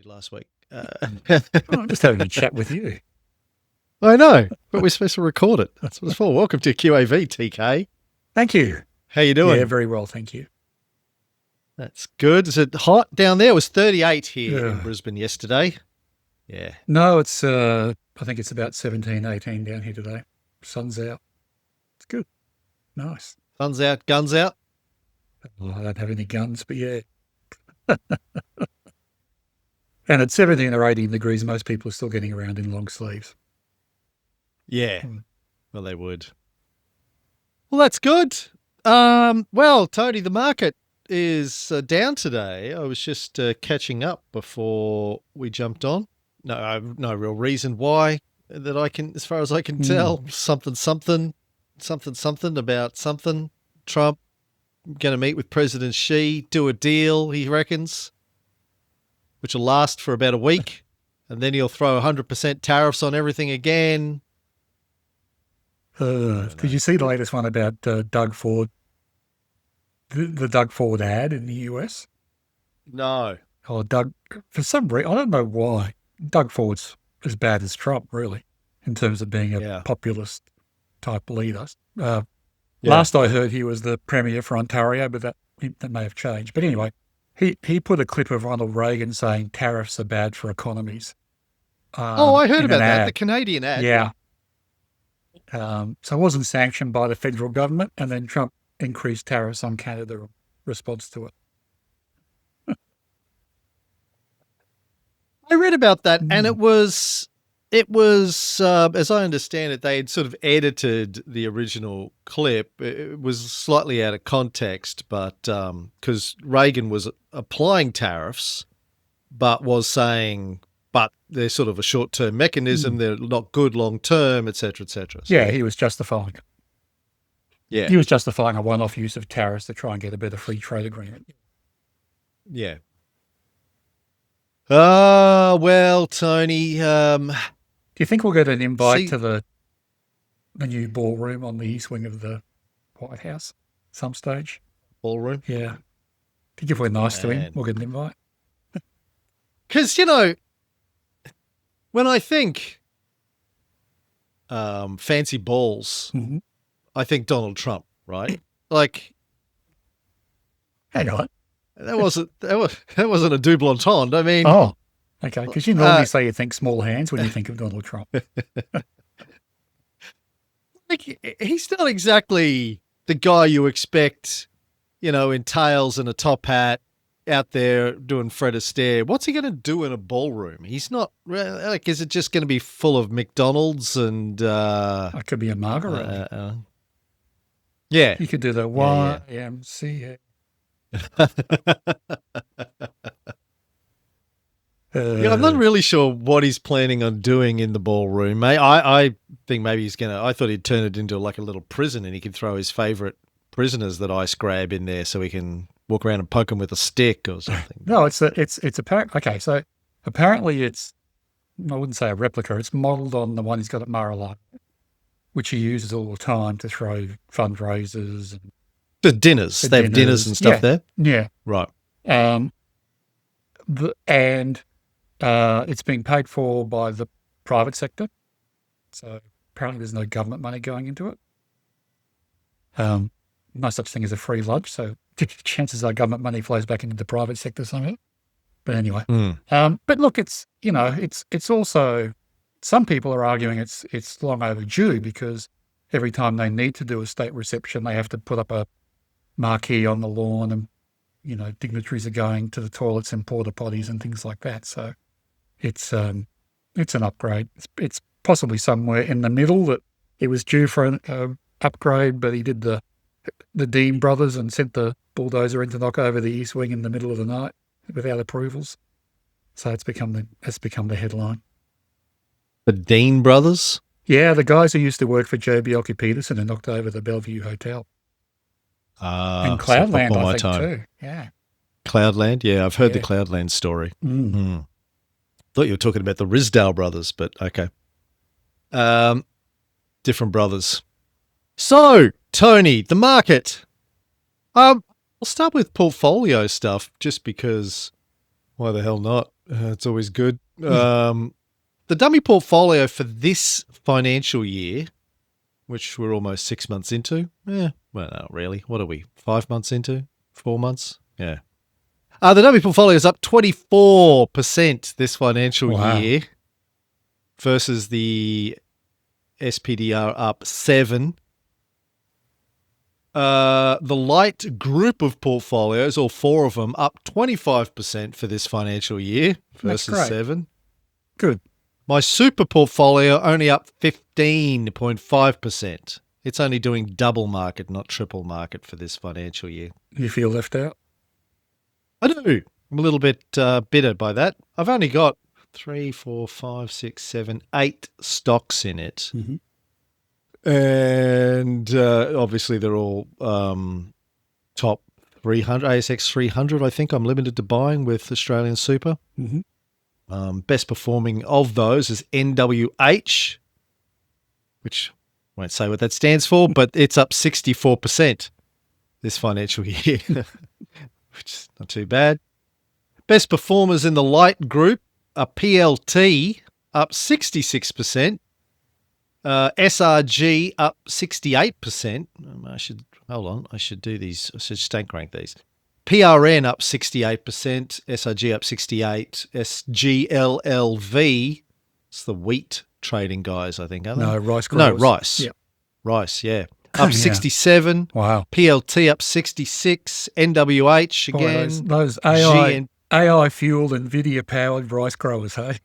last week. I'm just having a chat with you. I know, but we're supposed to record it. That's what it's for. Welcome to QAV, TK. Thank you. How you doing? Yeah, very well, thank you. That's good. Is it hot down there? It was 38 here in Yeah. Brisbane yesterday. Yeah. No, it's I think it's about 17, 18 down here today. Sun's out. It's good. Nice. Sun's out, guns out. Well, I don't have any guns, but yeah. And at 17 or 18 degrees, most people are still getting around in long sleeves. Yeah. Well, they would. Well, that's good. Well, Tony, the market is down today. I was just catching up before we jumped on. No real reason why that I can, as far as I can tell. Something about something. Trump going to meet with President Xi, do a deal, he reckons, which will last for about a week, and then he'll throw 100% tariffs on everything again. Did you see the latest one about Doug Ford? The Doug Ford ad in the US? No. Oh, Doug, for some reason, I don't know why. Doug Ford's as bad as Trump, really, in terms of being a populist type leader. Last I heard, he was the premier for Ontario, but that may have changed. But anyway, he put a clip of Ronald Reagan saying tariffs are bad for economies. I heard about that, the Canadian ad. Yeah. So it wasn't sanctioned by the federal government, and then Trump increased tariffs on Canada in response to it. I read about that, and it was as I understand it, they had sort of edited the original clip. It was slightly out of context, but because Reagan was applying tariffs, but was saying, but they're sort of a short-term mechanism, they're not good long-term, et cetera, et cetera. So, yeah, he was justifying it. Yeah. He was justifying a one-off use of tariffs to try and get a better free trade agreement. Yeah. Well, Tony, do you think we'll get an invite to the new ballroom on the east wing of the White House some stage? Ballroom? Yeah. I think if we're nice to him, we'll get an invite. Because, when I think fancy balls, I think Donald Trump, right? Like, hang on. That wasn't a double entendre. I mean, oh, okay, because you normally say you think small hands when you think of Donald Trump. Like, he's not exactly the guy you expect, in tails and a top hat, out there doing Fred Astaire. What's he going to do in a ballroom? He's not like. Is it just going to be full of McDonald's and? It could be a Margaret. Yeah, you could do the YMCA. I'm not really sure what he's planning on doing in the ballroom. I think maybe he's gonna. I thought he'd turn it into like a little prison, and he could throw his favorite prisoners that ice grab in there, so he can walk around and poke them with a stick or something. No, it's apparent. Okay, so apparently it's, I wouldn't say a replica. It's modelled on the one he's got at Mar-a-Lago, which he uses all the time to throw fundraisers and. The dinners. They have dinners and stuff there? Yeah. Right. It's being paid for by the private sector. So apparently there's no government money going into it. No such thing as a free lunch. So chances are government money flows back into the private sector somehow. But anyway. But look, it's also, some people are arguing it's long overdue because every time they need to do a state reception, they have to put up a marquee on the lawn and, dignitaries are going to the toilets and porta potties and things like that. So it's an upgrade. It's possibly somewhere in the middle that it was due for an upgrade, but he did the Dean brothers and sent the bulldozer in to knock over the east wing in the middle of the night without approvals. So it's become the headline. The Dean brothers? Yeah, the guys who used to work for Joe Bjelke-Peterson and knocked over the Bellevue Hotel. And Cloudland, so I think, too. Yeah. Cloudland? Yeah, I've heard the Cloudland story. Thought you were talking about the Risdale brothers, but okay. Different brothers. So, Tony, the market. I'll start with portfolio stuff just because why the hell not? It's always good. The dummy portfolio for this financial year, which we're almost 6 months into. Well, not really. What are we, 5 months into? 4 months? Yeah. The dummy portfolio is up 24% this financial year versus the SPDR up 7. The light group of portfolios, all 4 of them, up 25% for this financial year versus 7. Good. My super portfolio only up 15.5%. It's only doing double market, not triple market for this financial year. You feel left out? I do. I'm a little bit bitter by that. I've only got 3, 4, 5, 6, 7, 8 stocks in it. Mm-hmm. And obviously they're all top 300, ASX 300, I think I'm limited to buying with Australian Super. Mm-hmm. Best performing of those is NWH, which I won't say what that stands for, but it's up 64% this financial year, which is not too bad. Best performers in the light group are PLT, up 66%. SRG up 68%. I should do these. I should stank rank these. PRN up 68%. SRG up 68%. SGLLV, it's the wheat trading guys, I think, aren't they? No, rice growers. No, rice. Yep. Rice, yeah. Up 67. Wow. PLT up 66. NWH again. Boy, those AI fueled NVIDIA powered rice growers, hey?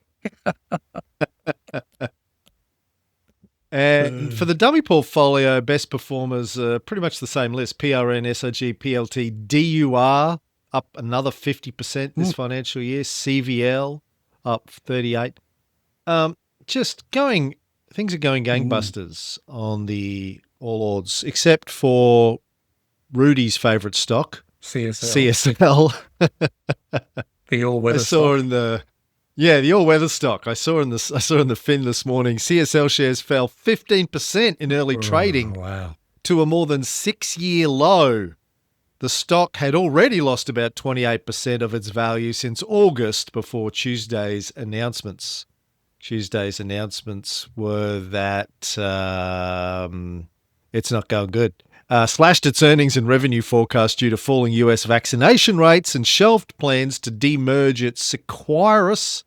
And for the dummy portfolio, best performers are pretty much the same list. PRN, SRG, PLT, DUR up another 50% this financial year. CVL up 38. Things are going gangbusters on the All Ords, except for Rudy's favourite stock, CSL. The all-weather stock. The all-weather stock. I saw in the fin this morning. CSL shares fell 15% in early trading to a more than 6-year low. The stock had already lost about 28% of its value since August before Tuesday's announcements. Tuesday's announcements were that it's not going good. Slashed its earnings and revenue forecast due to falling US vaccination rates and shelved plans to demerge its Seqirus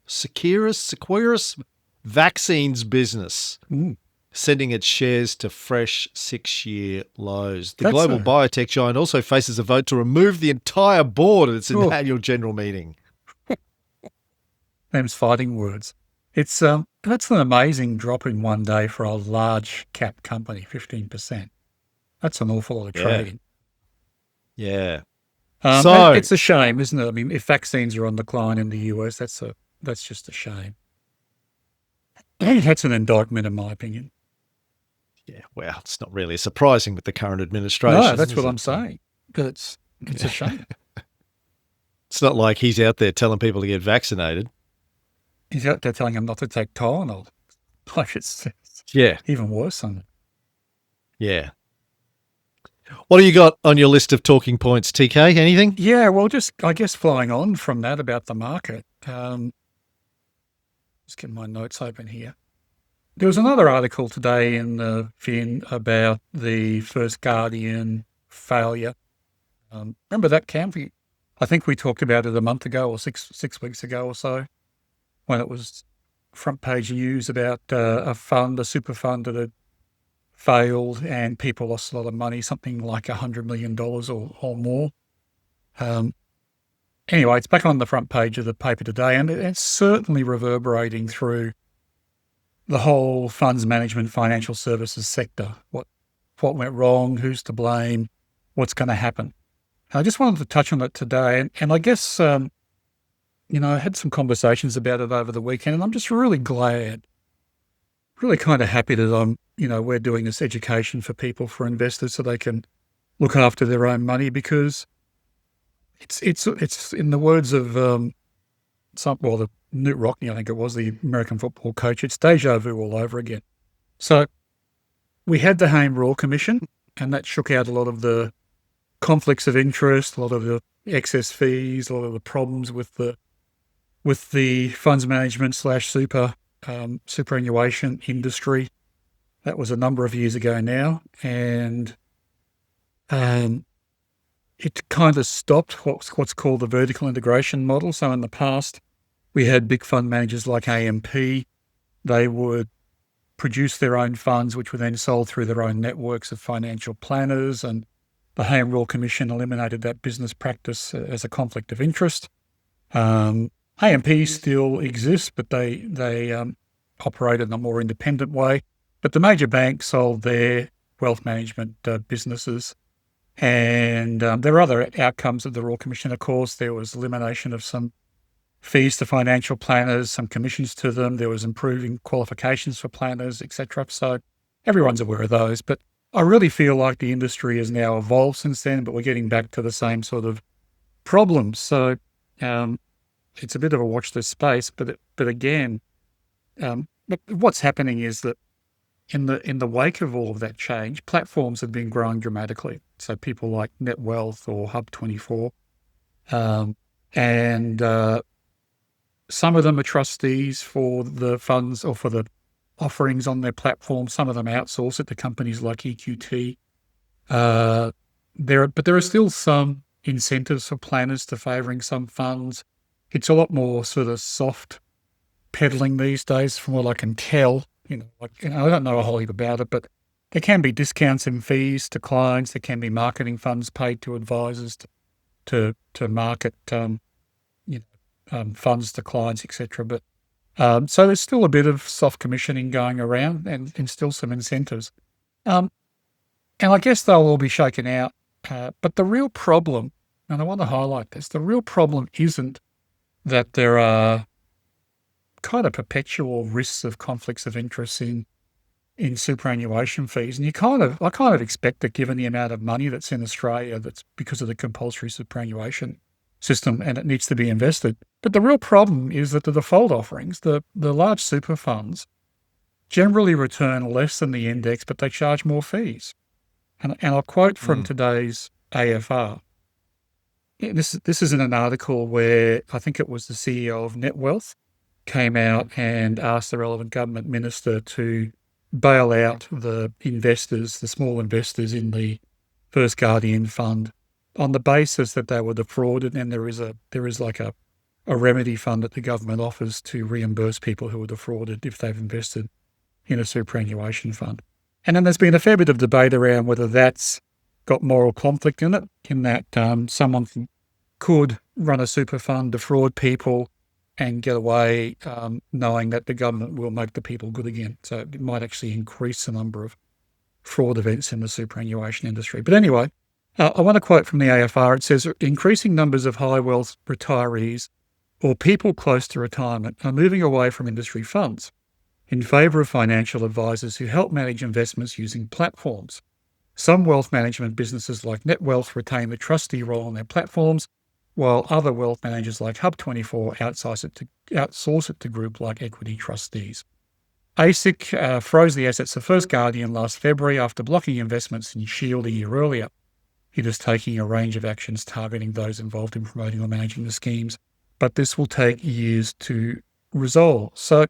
vaccines business, sending its shares to fresh 6-year lows. The global biotech giant also faces a vote to remove the entire board at its annual general meeting. Them's fighting words. It's that's an amazing drop in one day for a large cap company, 15%. That's an awful lot of trading. Yeah. So it's a shame, isn't it? I mean, if vaccines are on decline in the US, that's just a shame. That's an indictment, in my opinion. Yeah, well, it's not really surprising with the current administration. No, that's what I'm saying. But it's a shame. It's not like he's out there telling people to get vaccinated. He's out there telling them not to take Tylenol. Like it's even worse than it. Yeah. What do you got on your list of talking points, TK? Anything? Yeah, well, just, I guess, flowing on from that about the market. Just getting my notes open here. There was another article today in the Fin about the First Guardian failure. Remember that, Cam? I think we talked about it a month ago or six weeks ago or so, when it was front page news about a super fund that had failed and people lost a lot of money, something like $100 million or more. Anyway, it's back on the front page of the paper today, and it's certainly reverberating through the whole funds management financial services sector. What went wrong, who's to blame, what's going to happen. I just wanted to touch on it today, and I guess, I had some conversations about it over the weekend, and I'm just really glad, really kind of happy that we're doing this education for people, for investors, so they can look after their own money, because it's in the words of the Newt Rockney, I think it was, the American football coach, it's deja vu all over again. So we had the Hayne Royal Commission, and that shook out a lot of the conflicts of interest, a lot of the excess fees, a lot of the problems with the with the funds management slash superannuation industry. That was a number of years ago now, and it kind of stopped what's called the vertical integration model. So in the past, we had big fund managers like AMP. They would produce their own funds, which were then sold through their own networks of financial planners, and the Hay and Royal Commission eliminated that business practice as a conflict of interest. AMP still exists, but they operate in a more independent way. But the major banks sold their wealth management businesses. And there are other outcomes of the Royal Commission. Of course, there was elimination of some fees to financial planners, some commissions to them. There was improving qualifications for planners, etc. So everyone's aware of those. But I really feel like the industry has now evolved since then, but we're getting back to the same sort of problems. So it's a bit of a watch this space. But again, what's happening is that in the wake of all of that change, platforms have been growing dramatically. So people like NetWealth or Hub24, and some of them are trustees for the funds or for the offerings on their platform. Some of them outsource it to companies like EQT. But there are still some incentives for planners to favouring some funds. It's a lot more sort of soft peddling these days, from what I can tell. I don't know a whole heap about it, but there can be discounts and fees to clients. There can be marketing funds paid to advisors to market funds to clients, etc. But so there's still a bit of soft commissioning going around, and still some incentives. And I guess they'll all be shaken out. But the real problem, and I want to highlight this, the real problem isn't that there are kind of perpetual risks of conflicts of interest in superannuation fees. And I kind of expect it, given the amount of money that's in Australia, that's because of the compulsory superannuation system, and it needs to be invested. But the real problem is that the default offerings, the large super funds, generally return less than the index, but they charge more fees. And I'll quote from today's AFR. This is in an article where I think it was the CEO of NetWealth came out and asked the relevant government minister to bail out the investors, the small investors in the First Guardian Fund, on the basis that they were defrauded, and there is like a remedy fund that the government offers to reimburse people who are defrauded if they've invested in a superannuation fund. And then there's been a fair bit of debate around whether that's got moral conflict in it, in that someone could run a super fund, defraud people, and get away knowing that the government will make the people good again. So it might actually increase the number of fraud events in the superannuation industry. But anyway, I want to quote from the AFR. It says, increasing numbers of high wealth retirees or people close to retirement are moving away from industry funds in favour of financial advisors who help manage investments using platforms. Some wealth management businesses like NetWealth retain the trustee role on their platforms, while other wealth managers like Hub24 outsource it to groups like Equity Trustees. ASIC froze the assets of First Guardian last February after blocking investments in Shield a year earlier. It is taking a range of actions targeting those involved in promoting or managing the schemes, but this will take years to resolve. So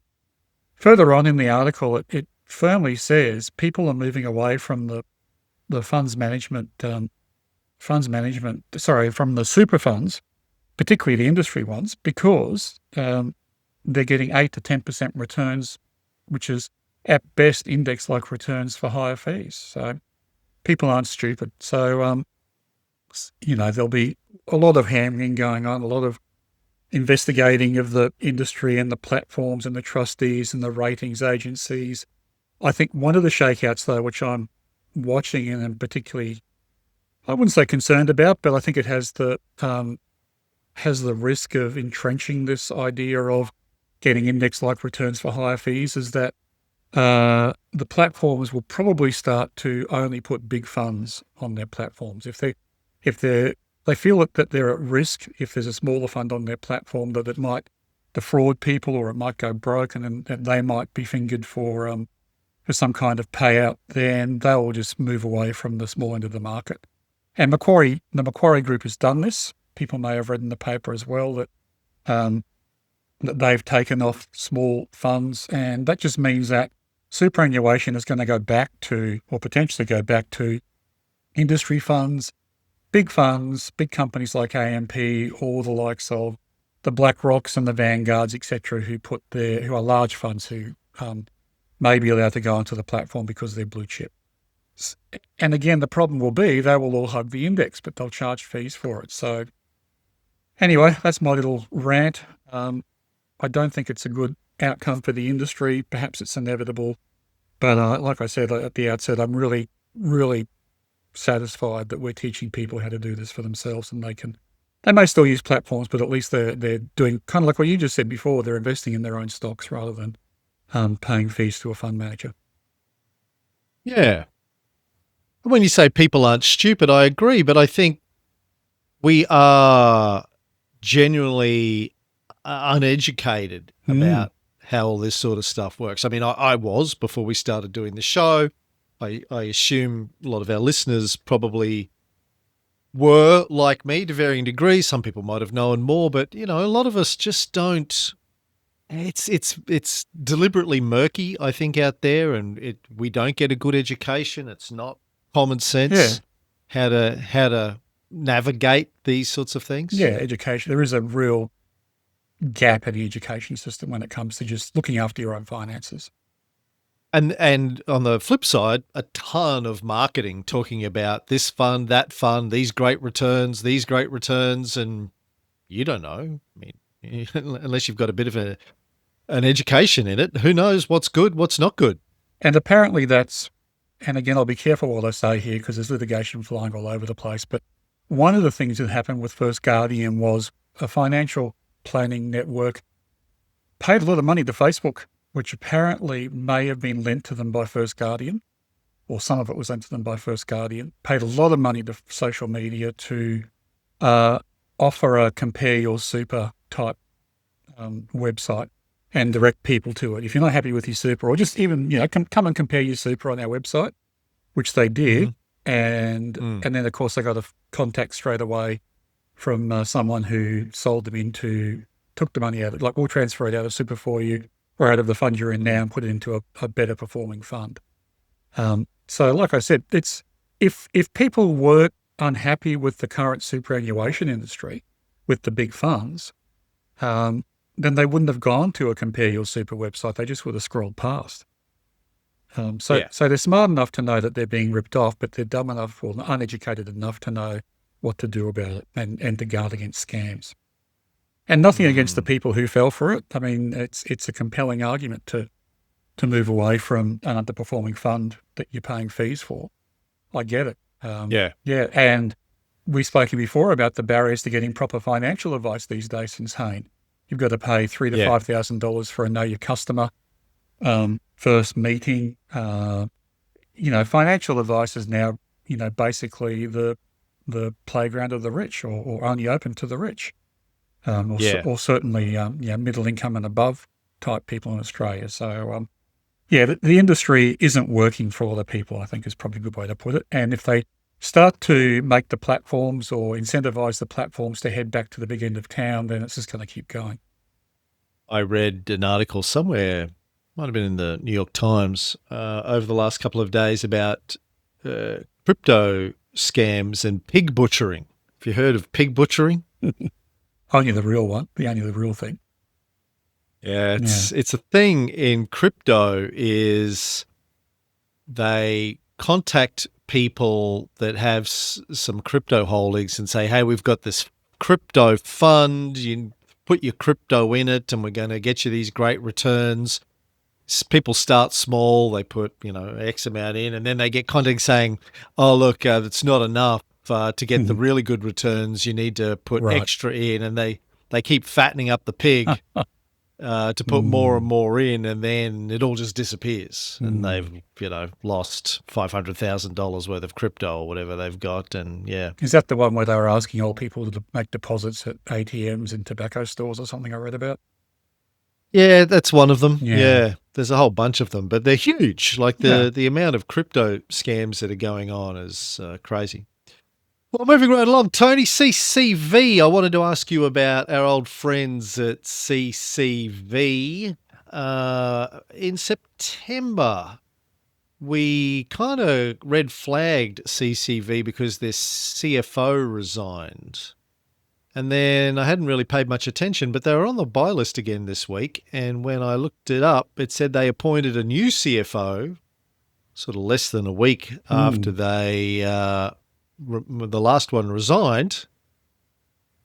further on in the article, it firmly says people are moving away from the from the super funds, particularly the industry ones, because they're getting 8 to 10% returns, which is at best index-like returns for higher fees. So people aren't stupid. So, there'll be a lot of hammering going on, a lot of investigating of the industry and the platforms and the trustees and the ratings agencies. I think one of the shakeouts, though, which I'm watching and I'm particularly, I wouldn't say concerned about, but I think it has the risk of entrenching this idea of getting index-like returns for higher fees, is that the platforms will probably start to only put big funds on their platforms. If they feel that they're at risk, if there's a smaller fund on their platform, that it might defraud people or it might go broke, and they might be fingered for some kind of payout, then they will just move away from the small end of the market. And the Macquarie Group has done this. People may have read in the paper as well that that they've taken off small funds, and that just means that superannuation is going to go back to, or potentially go back to, industry funds, big companies like AMP, or the likes of the BlackRocks and the Vanguards, etc., who are large funds who may be allowed to go onto the platform because they're blue chip. And again, the problem will be they will all hug the index, but they'll charge fees for it. So anyway, that's my little rant. I don't think it's a good outcome for the industry. Perhaps it's inevitable. But like I said at the outset, I'm really, really satisfied that we're teaching people how to do this for themselves, and they may still use platforms, but at least they're doing kind of like what you just said before. They're investing in their own stocks rather than paying fees to a fund manager. Yeah. When you say people aren't stupid, I agree, but I think we are genuinely uneducated about how all this sort of stuff works. I mean, I was before we started doing the show. I assume a lot of our listeners probably were like me to varying degrees. Some people might have known more, but a lot of us just don't. It's deliberately murky, I think, out there, and we don't get a good education. It's not common sense how to navigate these sorts of things. Yeah, education. There is a real gap in the education system when it comes to just looking after your own finances. And on the flip side, a ton of marketing talking about this fund, that fund, these great returns, and you don't know. I mean, unless you've got a bit of an education in it, who knows what's good, what's not good. And apparently and again, I'll be careful what I say here because there's litigation flying all over the place, but one of the things that happened with First Guardian was a financial planning network paid a lot of money to Facebook, which apparently may have been lent to them by First Guardian, or some of it was lent to them by First Guardian, paid a lot of money to social media to offer a compare your super type website and direct people to it. If you're not happy with your super, or just even, come and compare your super on our website, which they did. And then, of course, they got a contact straight away from someone who sold them took the money out of, like, we'll transfer it out of super for you, or out of the fund you're in now, and put it into a better performing fund. So like I said, if people were unhappy with the current superannuation industry, with the big funds, then they wouldn't have gone to a compare your super website. They just would have scrolled past. So they're smart enough to know that they're being ripped off, but they're dumb enough or uneducated enough to know what to do about it and to guard against scams. And nothing against the people who fell for it. I mean, it's a compelling argument to move away from an underperforming fund that you're paying fees for. I get it. Yeah. And we've spoken before about the barriers to getting proper financial advice these days. Insane. You've got to pay $3,000 to $5,000 for a know your customer first meeting. Financial advice is now, basically the playground of the rich, or only open to the rich. Or certainly, middle income and above type people in Australia. So, the industry isn't working for all the people, I think is probably a good way to put it. And if they start to make the platforms or incentivize the platforms to head back to the big end of town, then it's just going to keep going. I read an article somewhere, might have been in the New York Times, over the last couple of days about crypto scams and pig butchering. Have you heard of pig butchering? Only the real one, the only the real thing. Yeah, it's a thing in crypto is they contact people that have some crypto holdings and say, hey, we've got this crypto fund, you put your crypto in it and we're going to get you these great returns. People start small, they put, X amount in, and then they get contact saying, oh, look, it's not enough. To get the really good returns, you need to put extra in, and they keep fattening up the pig to put more and more in, and then it all just disappears, and they've lost $500,000 worth of crypto or whatever they've got, and Is that the one where they were asking all people to make deposits at ATMs and tobacco stores or something I read about? Yeah, that's one of them. Yeah, there's a whole bunch of them, but they're huge. Like the amount of crypto scams that are going on is crazy. Well, moving right along, Tony, CCV. I wanted to ask you about our old friends at CCV. In September, we kind of red flagged CCV because their CFO resigned. And then I hadn't really paid much attention, but they were on the buy list again this week. And when I looked it up, it said they appointed a new CFO sort of less than a week after the last one resigned.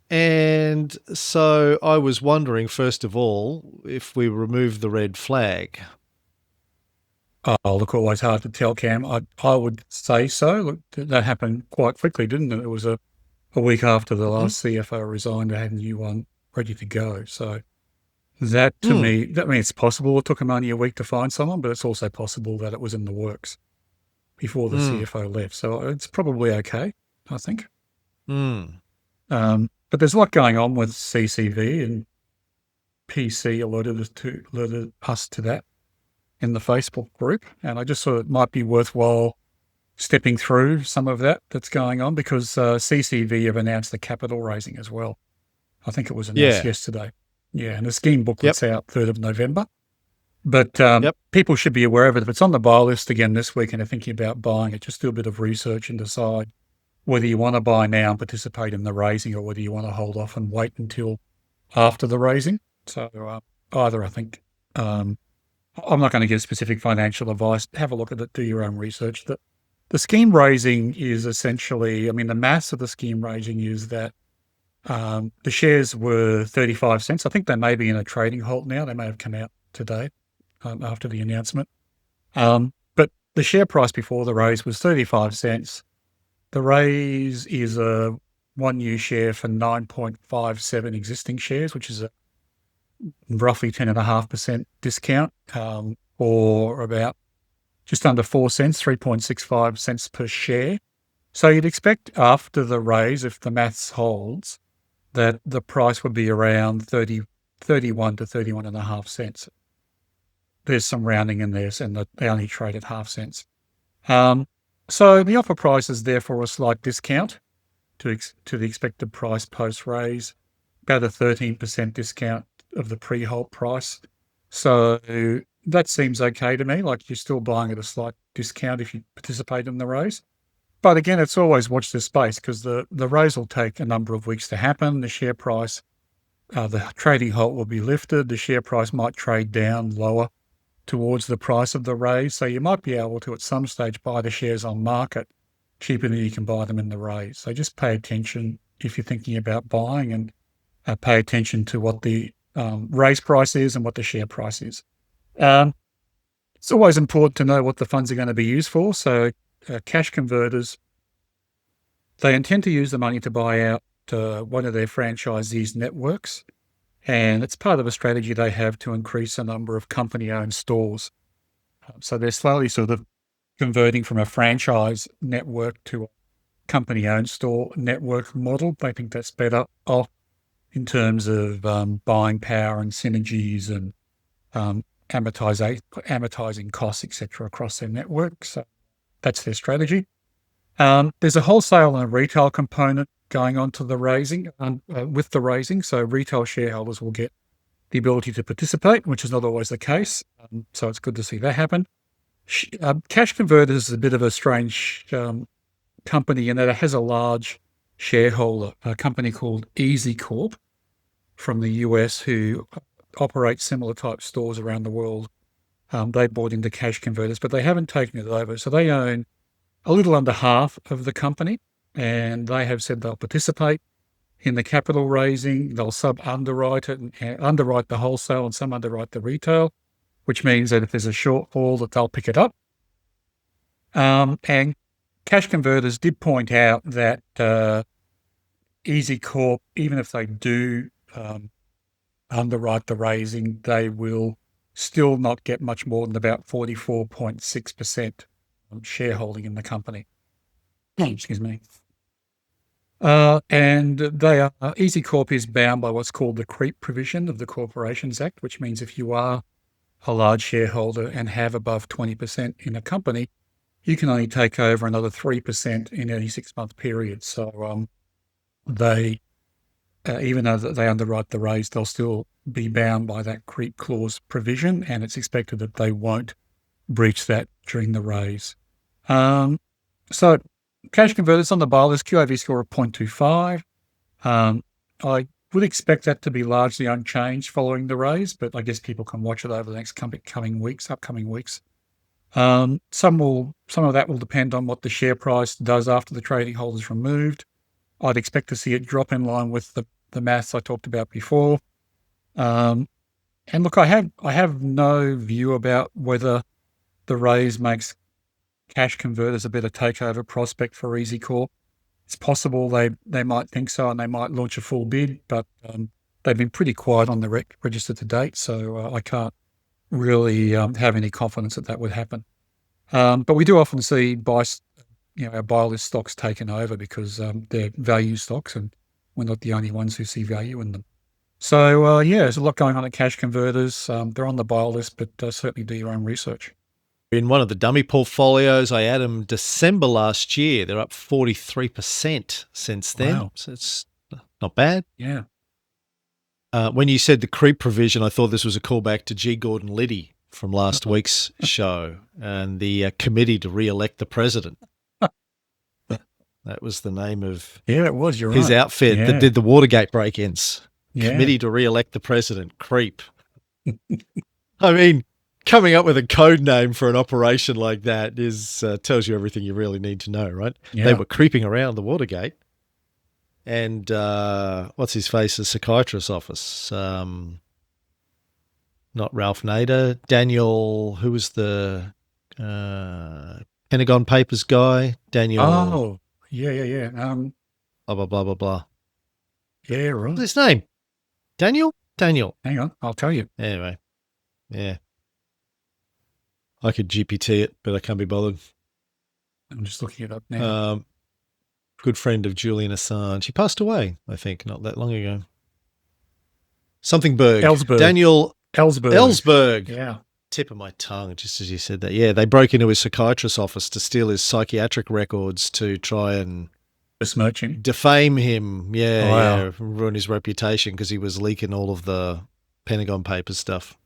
And so I was wondering, first of all, if we remove the red flag. Oh, look, always hard to tell, Cam. I would say so. Look, that happened quite quickly, didn't it? It was a week after the last CFO resigned, I had a new one ready to go. So that to me, it's possible it took him only a week to find someone, but it's also possible that it was in the works before the CFO left. So it's probably okay, I think. But there's a lot going on with CCV, and PC alerted us to that in the Facebook group. And I just thought it might be worthwhile stepping through some of that's going on because CCV have announced the capital raising as well. I think it was announced yesterday. Yeah, and the scheme booklet's out 3rd of November. But people should be aware of it. If it's on the buy list again this week and are thinking about buying it, just do a bit of research and decide whether you want to buy now and participate in the raising or whether you want to hold off and wait until after the raising. So either, I think. I'm not going to give specific financial advice. Have a look at it, do your own research. The scheme raising is essentially, the mass of the scheme raising is that the shares were 35 cents. I think they may be in a trading halt now. They may have come out today after the announcement. But the share price before the raise was 35 cents. The raise is a 1 new share for 9.57 existing shares, which is a roughly 10.5% discount, or about just under 4 cents, 3.65 cents per share. So you'd expect after the raise, if the maths holds, that the price would be around 31 to 31.5 cents. There's some rounding in there, and they only trade at half cents. So the offer price is therefore a slight discount to the expected price post-raise, about a 13% discount of the pre-halt price. So that seems okay to me, like you're still buying at a slight discount if you participate in the raise. But again, it's always watch this space because the raise will take a number of weeks to happen. The share price, the trading halt will be lifted. The share price might trade down lower towards the price of the raise. So you might be able to, at some stage, buy the shares on market cheaper than you can buy them in the raise. So just pay attention if you're thinking about buying, and pay attention to what the raise price is and what the share price is. It's always important to know what the funds are going to be used for. So cash converters, they intend to use the money to buy out one of their franchisees' networks. And it's part of a strategy they have to increase the number of company-owned stores. So they're slowly sort of converting from a franchise network to a company-owned store network model. They think that's better off in terms of buying power and synergies and amortizing costs, etc., across their network. So that's their strategy. There's a wholesale and a retail component going on to the raising, with the raising. So retail shareholders will get the ability to participate, which is not always the case. So it's good to see that happen. Cash Converters is a bit of a strange company in that it has a large shareholder, a company called Easy Corp from the US, who operate similar type stores around the world. They bought into Cash Converters, but they haven't taken it over. So they own a little under half of the company, and they have said they'll participate in the capital raising. They'll sub-underwrite it and underwrite the wholesale and some underwrite the retail, which means that if there's a shortfall, that they'll pick it up. And Cash Converters did point out that Easy Corp, even if they do underwrite the raising, they will still not get much more than about 44.6% shareholding in the company. Excuse me. And they are, Easy Corp is bound by what's called the creep provision of the Corporations Act, which means if you are a large shareholder and have above 20% in a company, you can only take over another 3% in any 6-month period. So they, even though they underwrite the raise, they'll still be bound by that creep clause provision, and it's expected that they won't breach that during the raise. So cash converters on the buy list, QAV score of 0.25. I would expect that to be largely unchanged following the raise, but I guess people can watch it over the next upcoming weeks. Some of that will depend on what the share price does after the trading hold is removed. I'd expect to see it drop in line with the maths I talked about before. And look, I have no view about whether the raise makes cash converters a better takeover prospect for EZCorp. It's possible they might think so, and they might launch a full bid, but they've been pretty quiet on the register to date, so I can't really have any confidence that would happen. But we do often see our buy list stocks taken over because they're value stocks, and we're not the only ones who see value in them. So there's a lot going on at cash converters. They're on the buy list, but certainly do your own research. In one of the dummy portfolios, I had them December last year. They're up 43% since then. Wow. So it's not bad. Yeah. When you said the creep provision, I thought this was a callback to G. Gordon Liddy from last week's show and the committee to re-elect the president. That was the name of it was. You're his right. outfit that did the Watergate break-ins. Yeah. Committee to re-elect the president. Creep. I mean, coming up with a code name for an operation like that tells you everything you really need to know, right? Yeah. They were creeping around the Watergate. And what's his face? The psychiatrist's office. Not Ralph Nader. Daniel, who was the Pentagon Papers guy? Daniel. Oh, yeah. Blah, blah, blah, blah, blah. Yeah, right. What's his name? Daniel? Daniel. Hang on, I'll tell you. Anyway, yeah. I could GPT it, but I can't be bothered. I'm just looking it up now. Good friend of Julian Assange. He passed away, I think, not that long ago. Something Berg. Ellsberg. Daniel Ellsberg. Yeah. Tip of my tongue, just as you said that. Yeah, they broke into his psychiatrist's office to steal his psychiatric records to try and besmirch him, defame him. Yeah, wow. Yeah, ruin his reputation because he was leaking all of the Pentagon Papers stuff.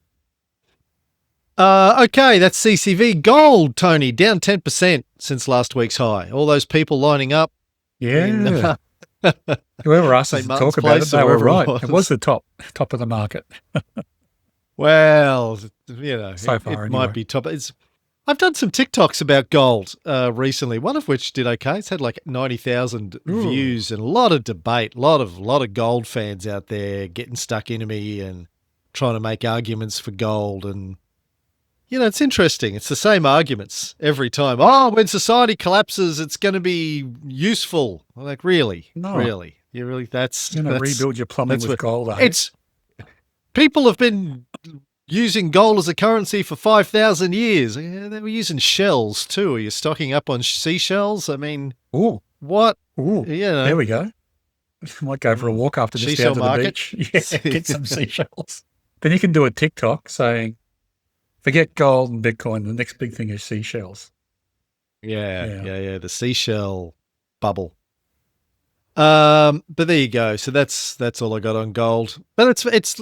Okay, that's CCV. Gold, Tony, down 10% since last week's high. All those people lining up. Yeah. Whoever asked us to talk about it, they were right. It was the top of the market. Well, so far, it anyway. might be top. I've done some TikToks about gold recently, one of which did okay. It's had like 90,000 views and a lot of debate, a lot of gold fans out there getting stuck into me and trying to make arguments for gold. And, it's interesting. It's the same arguments every time. Oh, when society collapses, it's going to be useful. I'm like, really? No. Really? You really? That's going to rebuild your plumbing with gold. People have been using gold as a currency for 5,000 years. They were using shells too. Are you stocking up on seashells? I mean, what? Ooh, there we go. Might go for a walk after this down to the beach. Yeah, get some seashells. Then you can do a TikTok saying, forget gold and Bitcoin. The next big thing is seashells. Yeah. The seashell bubble. But there you go. So that's all I got on gold. But it's if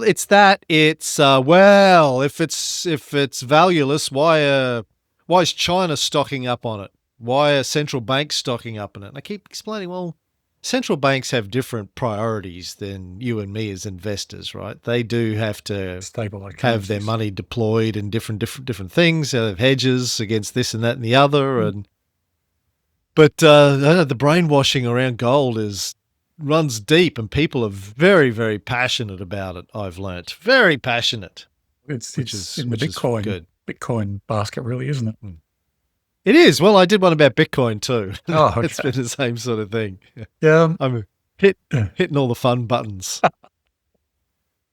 it's valueless, why is China stocking up on it? Why are central banks stocking up on it? And I keep explaining, well, central banks have different priorities than you and me as investors, right? They do have to have their money deployed in different things. They have hedges against this and that and the other, But the brainwashing around gold runs deep, and people are very, very passionate about it. I've learnt very passionate. It's in the Bitcoin basket, really, isn't it? It is. Well, I did one about Bitcoin too. Oh, okay. It's been the same sort of thing. Yeah, I'm hitting all the fun buttons.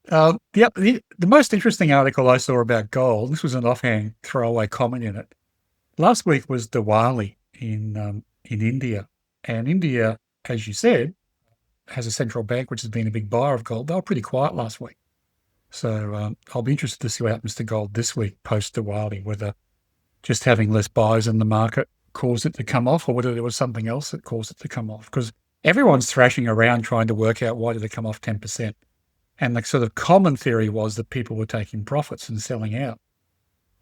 The most interesting article I saw about gold. This was an offhand throwaway comment in it. Last week was Diwali in India. And India, as you said, has a central bank which has been a big buyer of gold. They were pretty quiet last week. So I'll be interested to see what happens to gold this week post-Diwali, whether just having less buyers in the market caused it to come off, or whether there was something else that caused it to come off. Because everyone's thrashing around trying to work out why did it come off 10%. And the sort of common theory was that people were taking profits and selling out.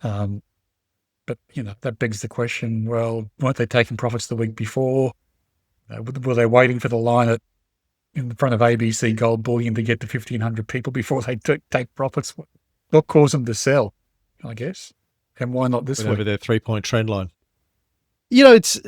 But, that begs the question, well, weren't they taking profits the week before? Were they waiting for the line in front of ABC Gold Bullion to get to 1,500 people before they take profits? What caused them to sell, I guess? And why not this week? Over their 3-point trend line. It's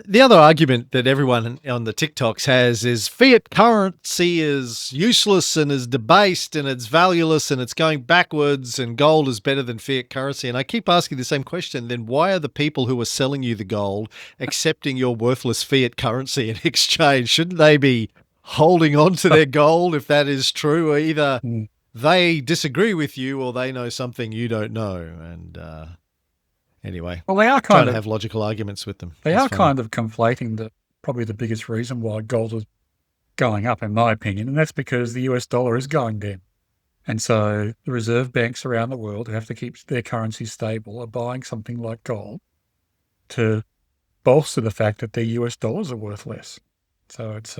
the other argument that everyone on the TikToks has is fiat currency is useless and is debased and it's valueless and it's going backwards and gold is better than fiat currency. And I keep asking the same question, then why are the people who are selling you the gold accepting your worthless fiat currency in exchange? Shouldn't they be holding on to their gold if that is true? Or either they disagree with you or they know something you don't know. And anyway, well, they are trying to have logical arguments with them. They are kind of conflating probably the biggest reason why gold is going up, in my opinion, and that's because the US dollar is going down. And so the reserve banks around the world who have to keep their currency stable are buying something like gold to bolster the fact that their US dollars are worth less. So it's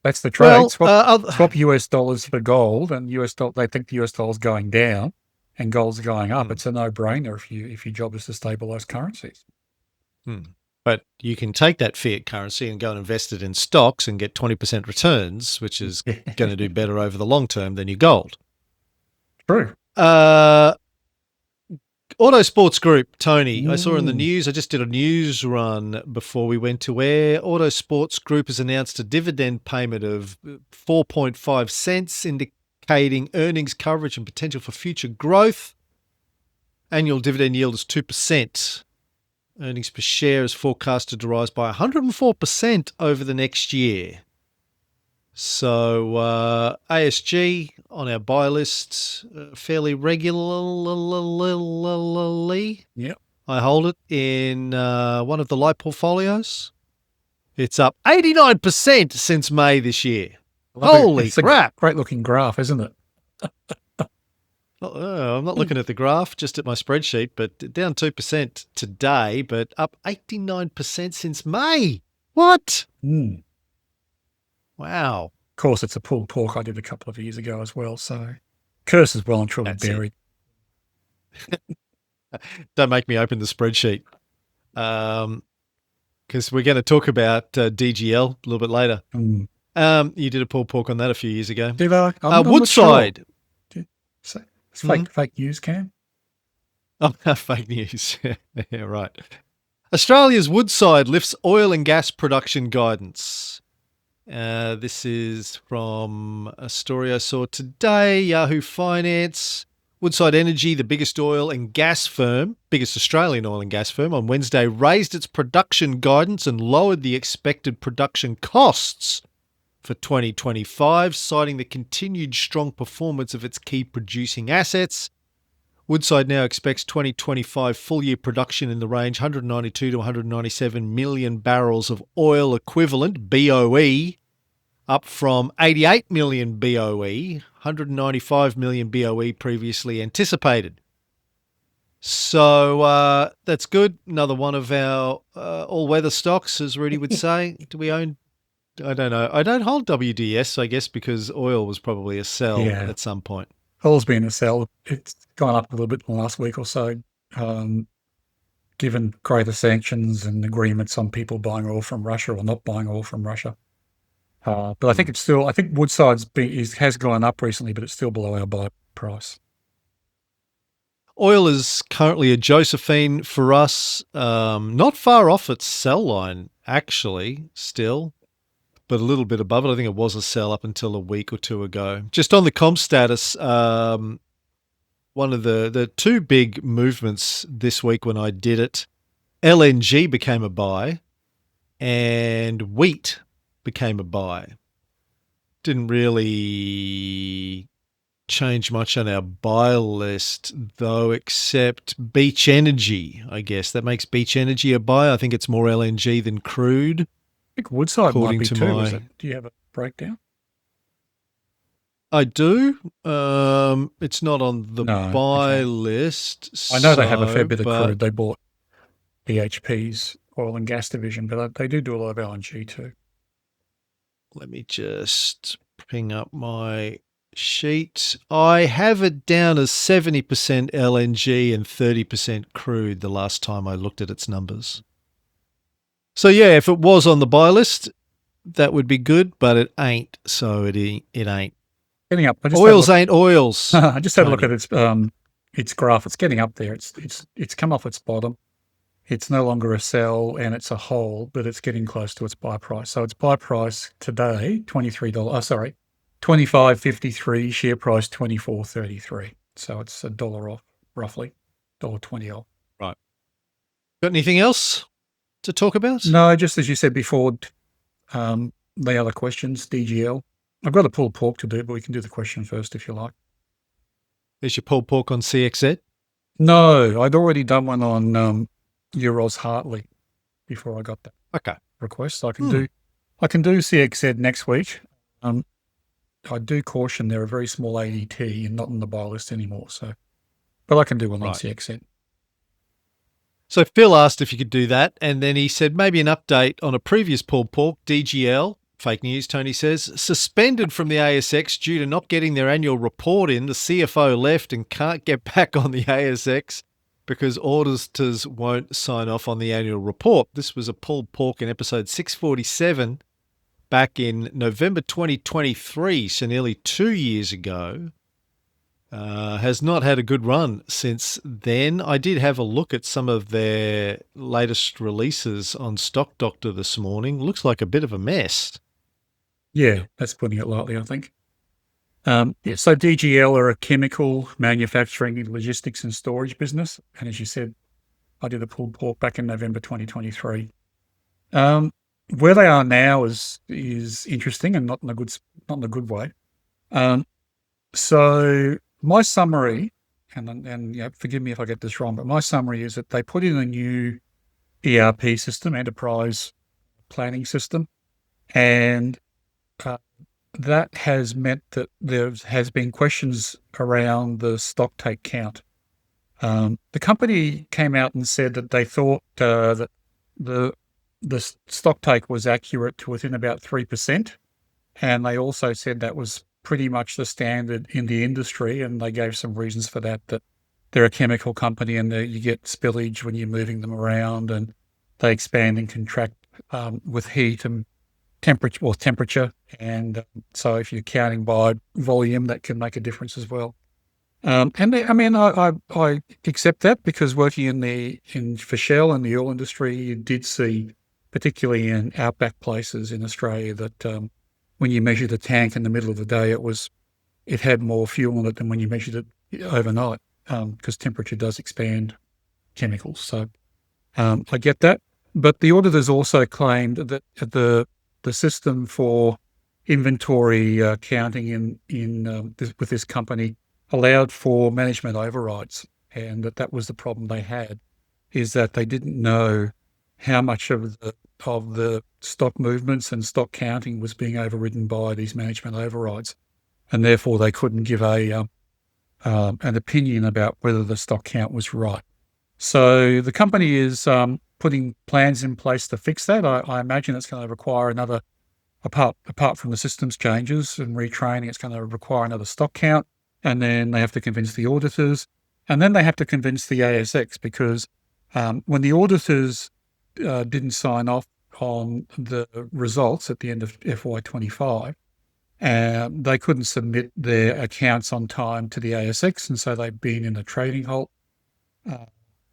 that's the trade. Swap US dollars for gold, and they think the US dollar's going down and gold's going up. It's a no-brainer if your job is to stabilize currencies. But you can take that fiat currency and go and invest it in stocks and get 20% returns, which is going to do better over the long term than your gold. True. Auto Sports Group, Tony, I saw in the news, I just did a news run before we went to air. Auto Sports Group has announced a dividend payment of 4.5 cents, indicating earnings coverage and potential for future growth. Annual dividend yield is 2%. Earnings per share is forecasted to rise by 104% over the next year. So ASG on our buy list fairly regularly. Yep. I hold it in one of the light portfolios. It's up 89% since May this year. Holy crap. Great looking graph, isn't it? I'm not looking at the graph, just at my spreadsheet, but down 2% today, but up 89% since May. What? Wow. Of course, it's a pulled pork I did a couple of years ago as well, so curse is well and truly buried. Don't make me open the spreadsheet. Because we're going to talk about DGL a little bit later. You did a pulled pork on that a few years ago. Did I? Woodside. It's fake news, Cam. Oh, fake news. Yeah, right. Australia's Woodside lifts oil and gas production guidance. This is from a story I saw today, Yahoo Finance. Woodside Energy, the biggest oil and gas firm, biggest Australian oil and gas firm, on Wednesday raised its production guidance and lowered the expected production costs for 2025, citing the continued strong performance of its key producing assets. Woodside now expects 2025 full-year production in the range 192 to 197 million barrels of oil equivalent, BOE, up from 88 million BOE, 195 million BOE previously anticipated. So that's good. Another one of our all-weather stocks, as Rudy would say. Do we own? I don't know. I don't hold WDS, I guess, because oil was probably a sell at some point. Oil's been a sell. It's gone up a little bit in the last week or so, given greater sanctions and agreements on people buying oil from Russia or not buying oil from Russia. But I think I think Woodside's has gone up recently, but it's still below our buy price. Oil is currently a Josephine for us, not far off its sell line, actually, still, but a little bit above it. I think it was a sell up until a week or two ago. Just on the comp status, one of the two big movements this week when I did it, LNG became a buy and wheat became a buy. Didn't really change much on our buy list, though, except Beach Energy, I guess. That makes Beach Energy a buy. I think it's more LNG than crude. I think Woodside might be too. Do you have a breakdown? I do. It's not on the No, buy okay. list. I know they have a fair So, bit of but crude. They bought BHP's oil and gas division, but they do a lot of LNG too. let me just bring up my sheet. I have it down as 70% LNG and 30% crude the last time I looked at its numbers. So, yeah, if it was on the buy list, that would be good, but it ain't. So it ain't. Getting up. Oils ain't oils, I just had a look at Tony. its graph. It's getting up there. It's come off its bottom. It's no longer a sell and it's a hold, but it's getting close to its buy price. So its buy price today, $23. Oh, sorry, 25.53. Share price 24.33. So it's $1 off, roughly $1.20 off. Right. Got anything else to talk about? No, just as you said before, the other questions, DGL. I've got a pulled pork to do, but we can do the question first if you like. Is your pulled pork on CXZ? No, I'd already done one on Euros Hartley before I got that Okay. request. I can do CXZ next week. I do caution they're a very small ADT and not on the buy list anymore. So, but I can do one on CXZ. So Phil asked if you could do that, and then he said maybe an update on a previous pulled pork, DGL. Fake news, Tony says. Suspended from the ASX due to not getting their annual report in. The CFO left and can't get back on the ASX because auditors won't sign off on the annual report. This was a pulled pork in episode 647 back in November 2023, so nearly 2 years ago. Has not had a good run since then. I did have a look at some of their latest releases on Stock Doctor this morning. Looks like a bit of a mess. Yeah, that's putting it lightly, I think. So DGL are a chemical manufacturing, logistics and storage business. And as you said, I did a pulled pork back in November 2023. Where they are now is interesting and not in a good way. So my summary, and forgive me if I get this wrong, but my summary is that they put in a new ERP system, enterprise planning system, and that has meant that there has been questions around the stock take count. The company came out and said that they thought that the stock take was accurate to within about 3%, and they also said that was pretty much the standard in the industry, and they gave some reasons for that they're a chemical company and you get spillage when you're moving them around, and they expand and contract with heat and temperature, and so if you're counting by volume, that can make a difference as well. I accept that because working for Shell in the oil industry, you did see, particularly in outback places in Australia, that when you measure the tank in the middle of the day, it had more fuel in it than when you measured it overnight, because temperature does expand chemicals. So I get that. But the auditors also claimed that the system for inventory counting with this company allowed for management overrides, and that was the problem they had, is that they didn't know how much of the stock movements and stock counting was being overridden by these management overrides, and therefore they couldn't give an opinion about whether the stock count was right. So the company is putting plans in place to fix that. I imagine it's going to require another, apart from the systems changes and retraining, it's going to require another stock count, and then they have to convince the auditors, and then they have to convince the ASX, because when the auditors didn't sign off on the results at the end of FY25, they couldn't submit their accounts on time to the ASX, and so they've been in a trading halt,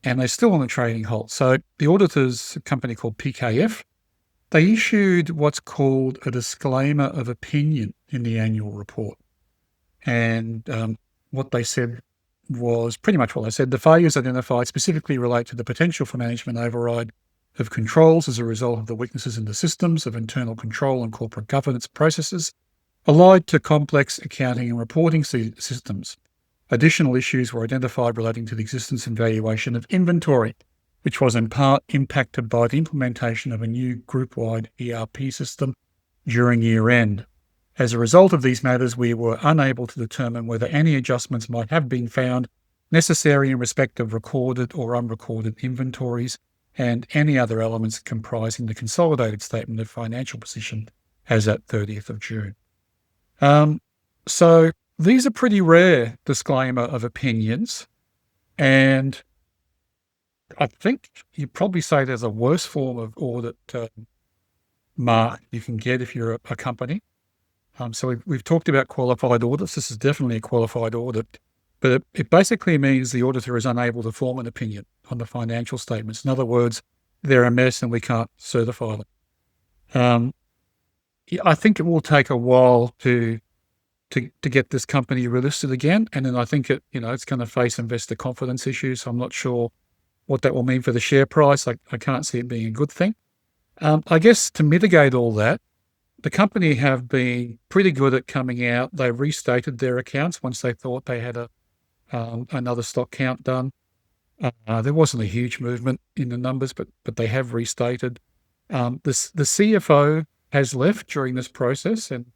and they're still on a trading halt. So the auditors, a company called PKF, they issued what's called a disclaimer of opinion in the annual report. And what they said was pretty much what they said. The failures identified specifically relate to the potential for management override of controls as a result of the weaknesses in the systems of internal control and corporate governance processes, allied to complex accounting and reporting systems. Additional issues were identified relating to the existence and valuation of inventory, which was in part impacted by the implementation of a new group-wide ERP system during year end. As a result of these matters, we were unable to determine whether any adjustments might have been found necessary in respect of recorded or unrecorded inventories and any other elements comprising the consolidated statement of financial position as at 30th of June. So these are pretty rare disclaimer of opinions. And I think you'd probably say there's a worse form of audit mark you can get if you're a company. So we've talked about qualified audits. This is definitely a qualified audit, but it basically means the auditor is unable to form an opinion on the financial statements. In other words, they're a mess and we can't certify them. I think it will take a while to get this company relisted again, and then I think it's going to face investor confidence issues. I'm not sure what that will mean for the share price. I can't see it being a good thing. I guess to mitigate all that, the company have been pretty good at coming out. They restated their accounts once they thought they had another stock count done. There wasn't a huge movement in the numbers, but they have restated. The CFO has left during this process, and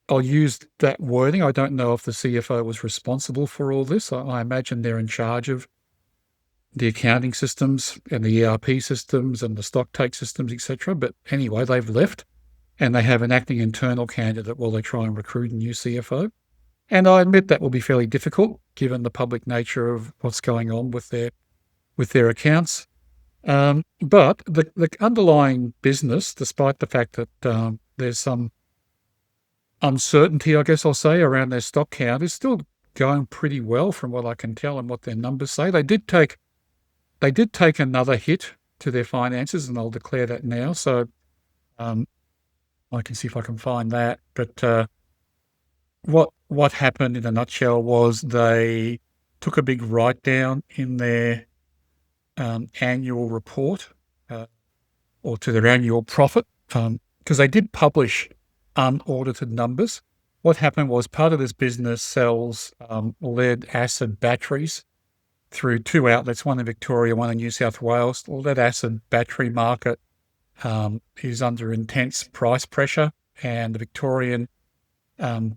I'll use that wording. I don't know if the CFO was responsible for all this. I imagine they're in charge of the accounting systems and the ERP systems and the stock take systems, etc. But anyway, they've left. And they have an acting internal candidate while they try and recruit a new CFO. And I admit that will be fairly difficult given the public nature of what's going on with their accounts. But the underlying business, despite the fact that there's some uncertainty, I guess I'll say, around their stock count, is still going pretty well from what I can tell and what their numbers say. They did take another hit to their finances, and I'll declare that now. So I can see if I can find that. But what happened in a nutshell was they took a big write-down in their annual report or to their annual profit because they did publish unaudited numbers. What happened was part of this business sells lead-acid batteries through two outlets, one in Victoria, one in New South Wales. The lead-acid battery market is under intense price pressure, and the Victorian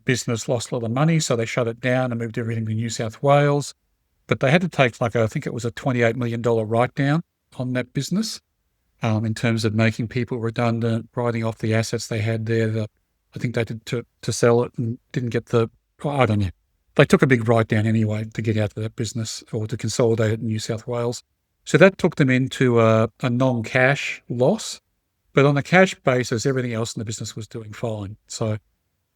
business lost a lot of money, so they shut it down and moved everything to New South Wales. But they had to take I think it was a $28 million write-down on that business in terms of making people redundant, writing off the assets they had there. I think they did to sell it and didn't get I don't know. They took a big write-down anyway to get out of that business or to consolidate it in New South Wales. So that took them into a non-cash loss. But on a cash basis, everything else in the business was doing fine. So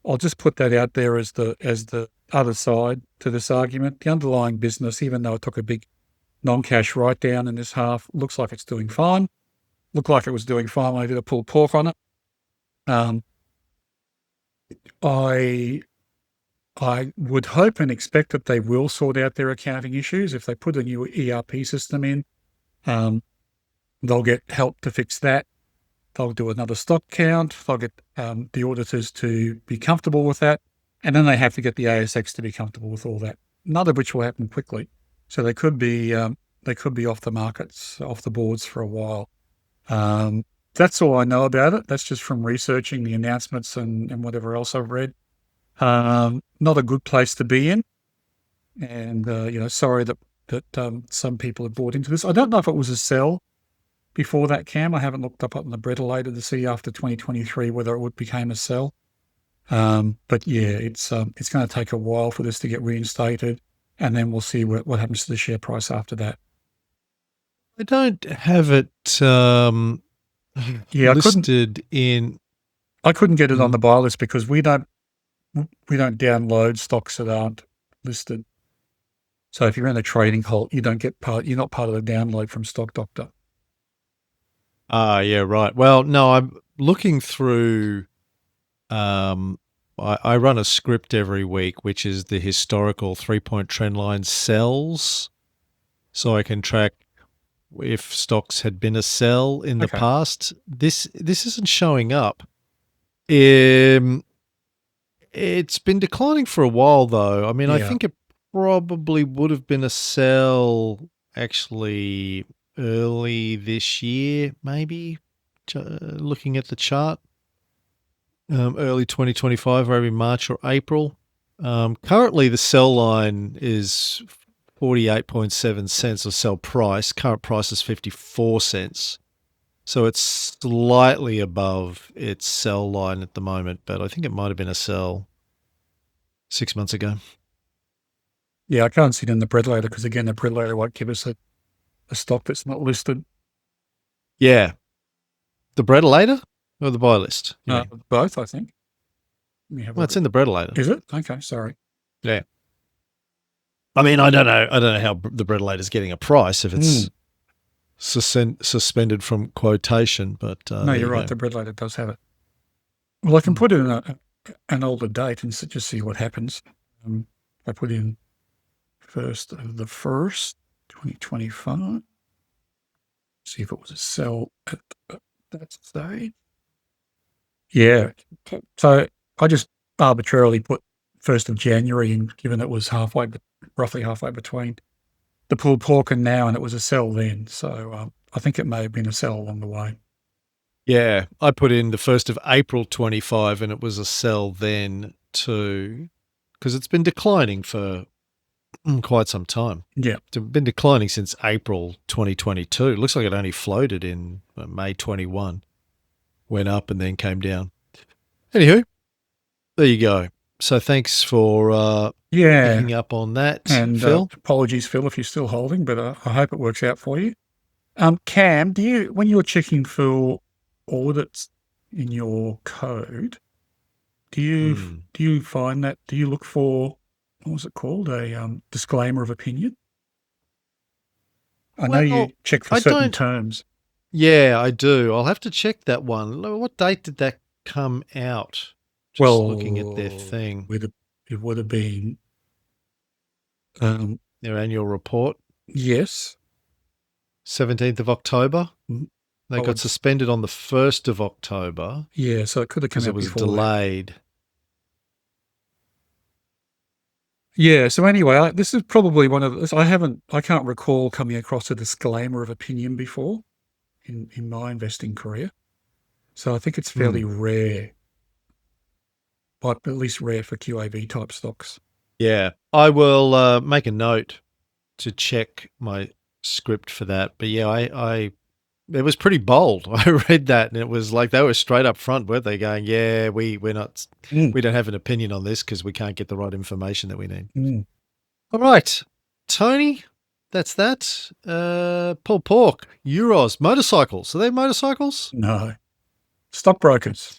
I'll just put that out there as the other side to this argument. The underlying business, even though it took a big non-cash write-down in this half, looks like it's doing fine. Looked like it was doing fine when I did a pulled pork on it. I would hope and expect that they will sort out their accounting issues. If they put a new ERP system in, they'll get help to fix that. They'll do another stock count. They'll get the auditors to be comfortable with that. And then they have to get the ASX to be comfortable with all that, none of which will happen quickly. So they could be off the markets, off the boards for a while. That's all I know about it. That's just from researching the announcements and whatever else I've read. Not a good place to be in. And, sorry that some people have bought into this. I don't know if it was a sell before that, Cam. I haven't looked up on the Bretta later to see after 2023 whether it became a sell. But yeah, it's going to take a while for this to get reinstated, and then we'll see what happens to the share price after that. I don't have it listed in. I couldn't get it on the buy list because we don't download stocks that aren't listed. So if you're in a trading halt, you're not part of the download from Stock Doctor. Yeah, right. Well, no, I'm looking through. I run a script every week, which is the historical 3-point trendline sells, so I can track if stocks had been a sell in the past. This isn't showing up. It's been declining for a while, though. I mean, I think it probably would have been a sell actually early this year, maybe, looking at the chart. early 2025, or maybe March or April. Currently, the sell line is 48.7 cents, or sell price. Current price is 54 cents. So it's slightly above its sell line at the moment, but I think it might have been a sell 6 months ago. Yeah, I can't see it in the bread ladder because, again, the bread ladder won't give us a stock that's not listed. Yeah. The bread later or the buy list? Both, I think. Well, it's in the bread later. Is it? Okay, sorry. Yeah. I mean, I don't know how the bread later is getting a price if it's suspended from quotation, but no, you're right. The bread ladder does have it. Well, I can put in an older date and just see what happens. I put in 1st of the 1st, 2025. See if it was a sell at that stage. Yeah. So I just arbitrarily put 1st of January in, given it was roughly halfway between the pulled pork and now, and it was a sell then. So I think it may have been a sell along the way. Yeah, I put in the 1st of April 25 and it was a sell then too, because it's been declining for quite some time. Yeah. It's been declining since April 2022. It looks like it only floated in May 21, went up and then came down. Anywho, there you go. So thanks for picking up on that, and Phil. Apologies, Phil, if you're still holding, but I hope it works out for you. Cam, when you're checking for audits in your code, do you find that? Do you look for, what was it called, a disclaimer of opinion? I know you check for certain terms. Yeah, I do. I'll have to check that one. What date did that come out? Just looking at their thing. It would have been their annual report. Yes. 17th of October. They got suspended on the 1st of October. Yeah, so it could have come out before. Because it was delayed. Yeah, so anyway, this is probably one of those. I can't recall coming across a disclaimer of opinion before in my investing career. So I think it's fairly rare, but at least rare for QAV type stocks. Yeah, I will make a note to check my script for that. But yeah, it was pretty bold. I read that and it was like they were straight up front, weren't they? Going, yeah, we don't have an opinion on this because we can't get the right information that we need. All right, Tony, that's that. Pulled pork, euros, motorcycles. Are they motorcycles? No, stockbrokers.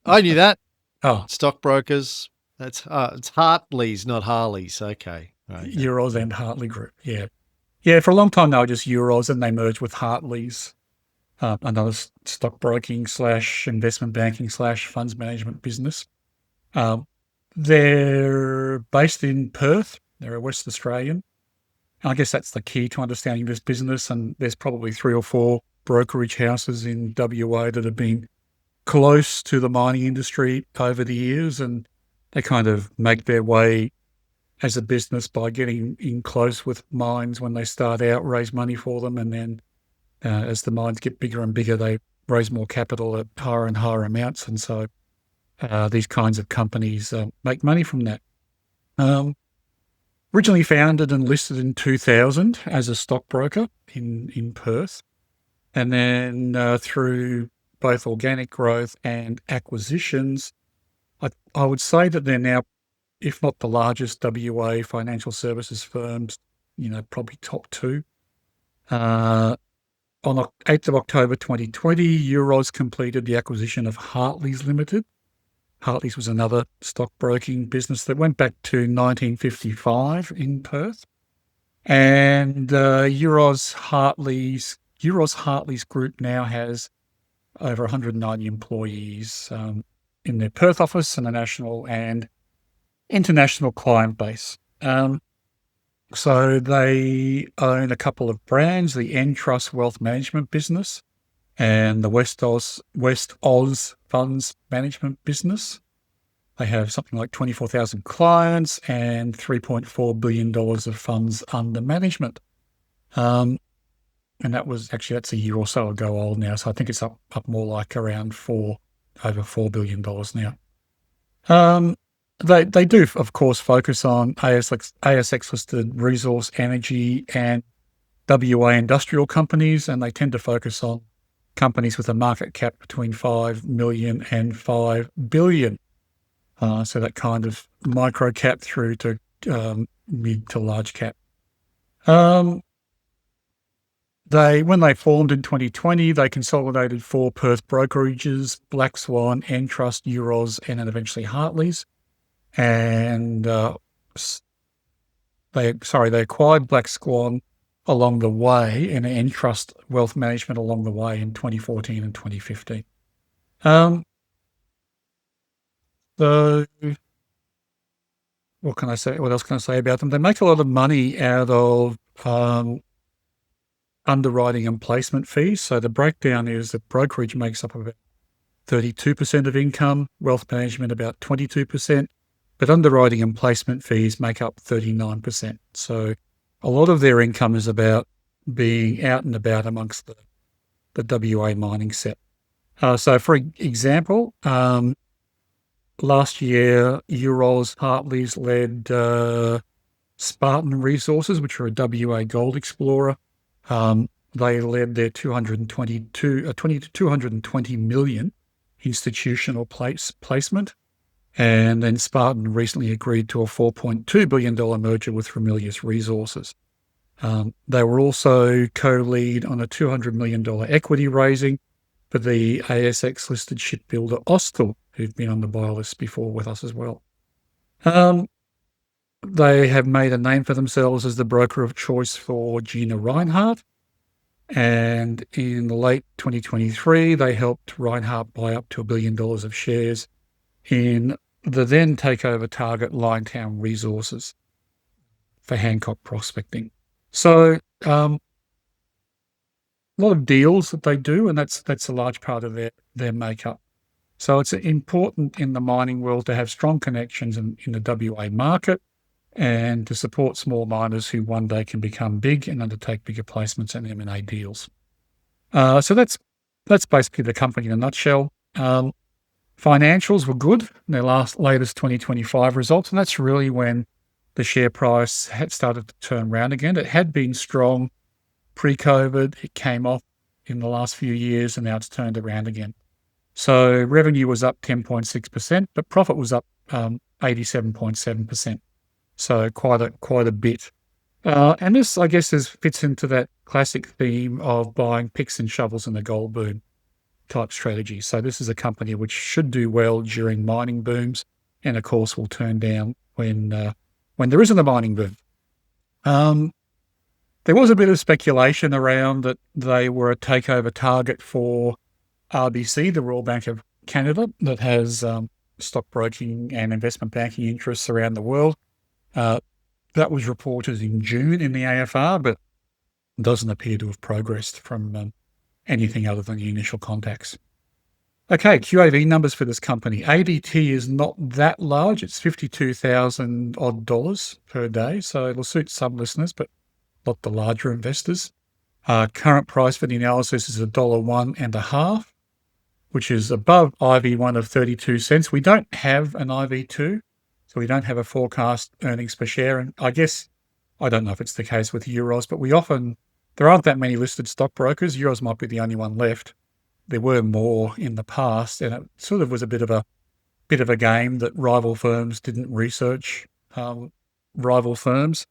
I knew that. Oh, stockbrokers. It's Hartleys, not Harleys. Okay. Right. Euros and Hartley Group. Yeah. Yeah, for a long time they were just Euros, and they merged with Hartley's, another stockbroking / investment banking / funds management business. They're based in Perth. They're a West Australian. And I guess that's the key to understanding this business. And there's probably 3 or 4 brokerage houses in WA that have been close to the mining industry over the years, and they kind of make their way as a business by getting in close with mines when they start out, raise money for them, and then as the mines get bigger and bigger, they raise more capital at higher and higher amounts. And so these kinds of companies make money from that. Originally founded and listed in 2000 as a stockbroker in Perth, and then through both organic growth and acquisitions, I would say that they're now, if not the largest WA financial services firms, probably top 2. On 8th of October 2020, Euros completed the acquisition of Hartleys Limited. Hartleys was another stockbroking business that went back to 1955 in Perth. And Euros Hartleys Group now has over 190 employees in their Perth office and a national and international client base. So they own a couple of brands, the Entrust Wealth Management business and the West Oz Funds Management business. They have something like 24,000 clients and $3.4 billion of funds under management. And that's a year or so ago old now. So I think it's up more like around 4 over $4 billion now. They do, of course, focus on ASX-listed resource, energy, and WA industrial companies, and they tend to focus on companies with a market cap between 5 million and 5 billion. So that kind of micro cap through to mid to large cap. When they formed in 2020, they consolidated 4 Perth brokerages: Black Swan, Entrust, Euros, and then eventually Hartleys. And they acquired Black Swan along the way and Entrust Wealth Management along the way in 2014 and 2015. So what can I say? What else can I say about them? They make a lot of money out of underwriting and placement fees. So the breakdown is that brokerage makes up about 32% of income, wealth management about 22%, but underwriting and placement fees make up 39%. So a lot of their income is about being out and about amongst the WA mining set. So for example, last year, Euros Hartleys led Spartan Resources, which are a WA gold explorer. They led their 220 million institutional placement. And then Spartan recently agreed to a $4.2 billion merger with Ramelius Resources. They were also co-lead on a $200 million equity raising for the ASX-listed shipbuilder Austal, who've been on the buy list before with us as well. They have made a name for themselves as the broker of choice for Gina Rinehart. And in late 2023, they helped Rinehart buy up to $1 billion of shares in the then takeover target Liontown Resources for Hancock Prospecting. So a lot of deals that they do, and that's a large part of their makeup. So it's important in the mining world to have strong connections in the WA market and to support small miners who one day can become big and undertake bigger placements and M&A deals. So that's basically the company in a nutshell. Financials were good in their latest 2025 results, and that's really when the share price had started to turn around again. It had been strong pre-COVID. It came off in the last few years, and now it's turned around again. So revenue was up 10.6%, but profit was up 87.7%. So quite a bit. And this, I guess, fits into that classic theme of buying picks and shovels in the gold boom type strategy. So this is a company which should do well during mining booms, and of course will turn down when there isn't a mining boom. There was a bit of speculation around that they were a takeover target for RBC, the Royal Bank of Canada, that has stockbroking and investment banking interests around the world. That was reported in June in the AFR, but doesn't appear to have progressed from anything other than the initial contacts. Okay, QAV numbers for this company. ADT is not that large. It's $52,000 odd per day, so it'll suit some listeners, but not the larger investors. Current price for the analysis is $1.50, which is above IV1 of 32 cents. We don't have an IV2, so we don't have a forecast earnings per share. And I guess, I don't know if it's the case with Euros, but there aren't that many listed stockbrokers. Euros might be the only one left. There were more in the past, and it sort of was a bit of a game that rival firms didn't research rival firms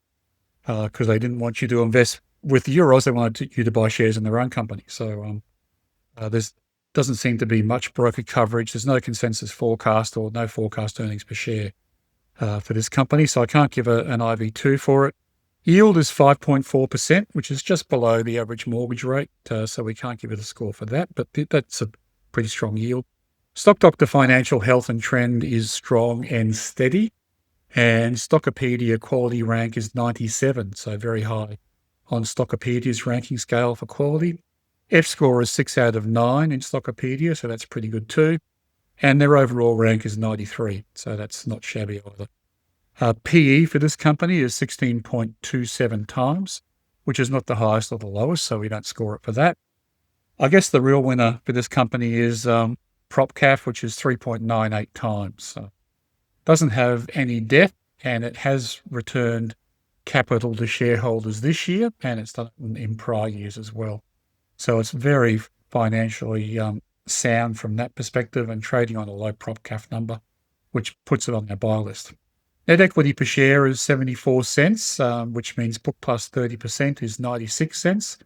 because they didn't want you to invest with Euros. They wanted you to buy shares in their own company. So there doesn't seem to be much broker coverage. There's no consensus forecast or no forecast earnings per share for this company. So I can't give an IV2 for it. Yield is 5.4%, which is just below the average mortgage rate. So we can't give it a score for that, but that's a pretty strong yield. Stock Doctor Financial Health and Trend is strong and steady. And Stockopedia quality rank is 97, so very high on Stockopedia's ranking scale for quality. F-score is 6 out of 9 in Stockopedia, so that's pretty good too. And their overall rank is 93, so that's not shabby either. PE for this company is 16.27 times, which is not the highest or the lowest, so we don't score it for that. I guess the real winner for this company is prop CAF, which is 3.98 times. So doesn't have any debt, and it has returned capital to shareholders this year, and it's done it in prior years as well. So it's very financially sound from that perspective, and trading on a low prop CAF number, which puts it on our buy list. Net equity per share is 74 cents, which means book plus 30% is 96 cents,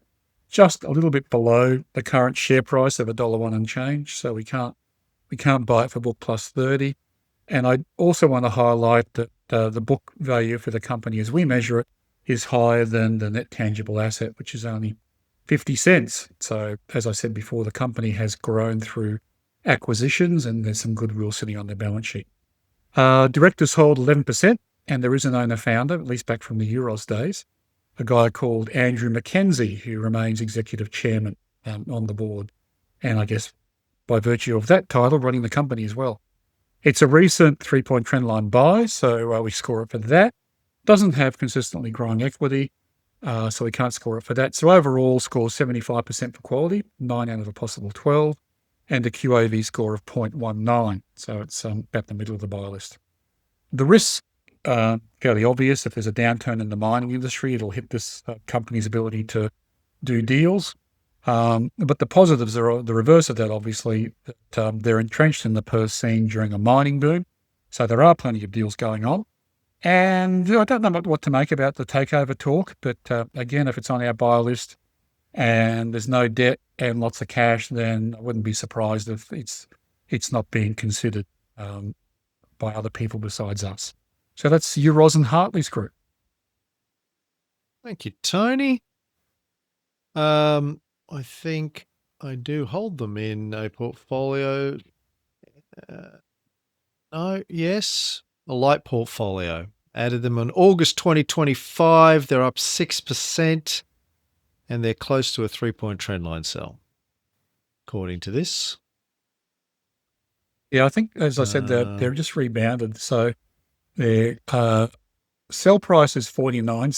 just a little bit below the current share price of $1.01 and change. So we can't buy it for book plus 30. And I also want to highlight that the book value for the company as we measure it is higher than the net tangible asset, which is only 50 cents. So as I said before, the company has grown through acquisitions, and there's some goodwill sitting on their balance sheet. Directors hold 11%, and there is an owner-founder, at least back from the Euros days, a guy called Andrew Mackenzie, who remains executive chairman on the board. And I guess by virtue of that title, running the company as well. It's a recent 3-point trendline buy, so we score it for that. Doesn't have consistently growing equity, so we can't score it for that. So overall, scores 75% for quality, 9 out of a possible 12, and a QAV score of 0.19. So it's about the middle of the buy list. The risks are fairly obvious. If there's a downturn in the mining industry, it'll hit this company's ability to do deals. But the positives are the reverse of that, obviously, that they're entrenched in the Perth scene during a mining boom. So there are plenty of deals going on. And I don't know what to make about the takeover talk, but again, if it's on our buy list and there's no debt and lots of cash, then I wouldn't be surprised if it's not being considered by other people besides us. So that's Euros and Hartley's group. Thank you, Tony. I think I do hold them in a portfolio. Yes, a light portfolio. Added them in August 2025. They're up 6%, and they're close to a 3-point trendline sell, according to this. Yeah, I think, as I said, they're just rebounded. So their sell price is 49.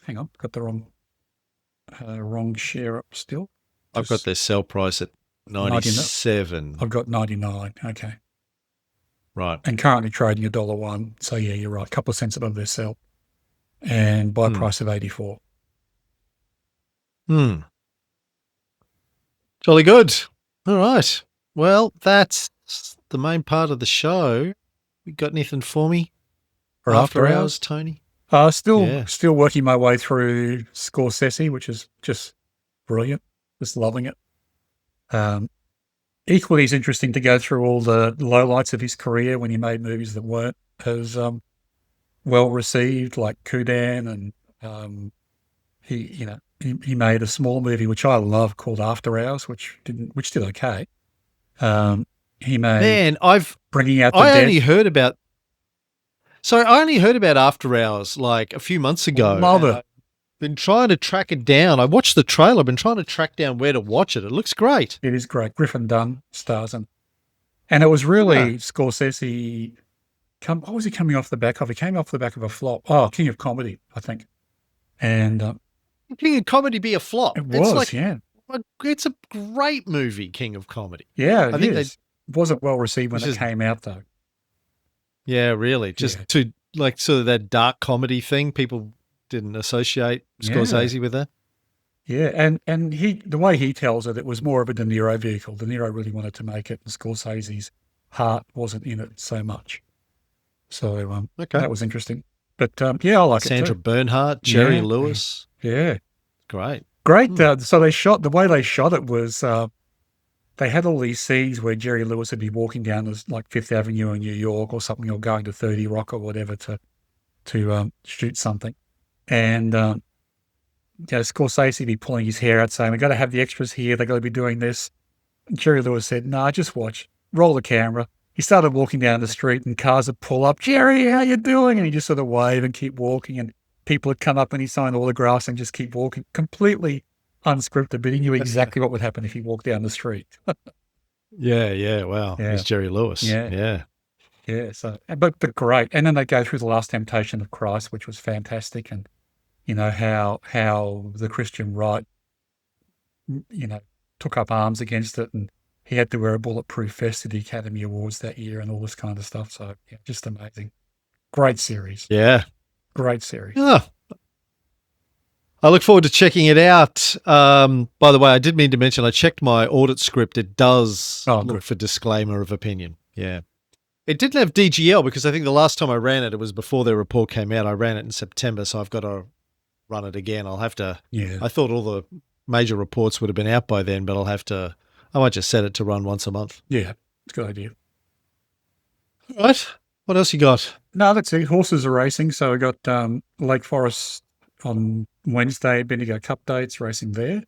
Hang on, got the wrong share up still. I've got their sell price at 97. I've got 99. Okay. Right. And currently trading $1.01. So yeah, you're right. A couple of cents above their sell. And buy price of 84. Jolly good. All right. Well, that's the main part of the show. You got anything for me? For after hours, Tony? Still working my way through Scorsese, which is just brilliant. Just loving it. Equally as interesting to go through all the lowlights of his career when he made movies that weren't as well received, like Kudan, and he made a small movie which I love called After Hours, which did okay. He made Bringing Out the Dead. I only heard about After Hours like a few months ago. Love it. Been trying to track it down. I watched the trailer. I've been trying to track down where to watch it. It looks great. It is great. Griffin Dunn stars him. And it was really Scorsese. What was he coming off the back of? He came off the back of a flop. Oh, King of Comedy, I think. And King of Comedy be a flop. It was, yeah. It's a great movie, King of Comedy. Yeah, it is. It wasn't well received when it came out, though. Yeah, really. Just to like sort of that dark comedy thing. People didn't associate Scorsese with that. Yeah, and the way he tells it was more of a De Niro vehicle. De Niro really wanted to make it, and Scorsese's heart wasn't in it so much. So that was interesting. But I like Sandra it too. Bernhardt, Jerry Lewis. Yeah. Great. So the way they shot it was they had all these scenes where Jerry Lewis would be walking down this, like Fifth Avenue in New York or something, or going to 30 Rock or whatever to shoot something. And Scorsese would be pulling his hair out saying, we've got to have the extras here. They've got to be doing this. And Jerry Lewis said, no, just watch. Roll the camera. He started walking down the street and cars would pull up. Jerry, how you doing? And he just sort of wave and keep walking. And people would come up and he signed autographs and just keep walking. Completely unscripted, but he knew exactly what would happen if he walked down the street. Yeah. Wow. Yeah. He's Jerry Lewis. Yeah. So, but great. And then they go through The Last Temptation of Christ, which was fantastic. And, how the Christian right, took up arms against it. And he had to wear a bulletproof vest at the Academy Awards that year and all this kind of stuff. So, yeah, just amazing. Great series. Yeah. Great series. Oh, I look forward to checking it out. By the way, I did mean to mention I checked my audit script. It does look good. for disclaimer of opinion. Yeah. It didn't have DGL because I think the last time I ran it, it was before their report came out. I ran it in September, so I've got to run it again. I'll have to. Yeah. I thought all the major reports would have been out by then, but I'll have to. I might just set it to run once a month. Yeah, it's a good idea. All right. What else you got? No, that's it. Horses are racing. So I got Lake Forest on Wednesday, Bendigo Cup dates racing there,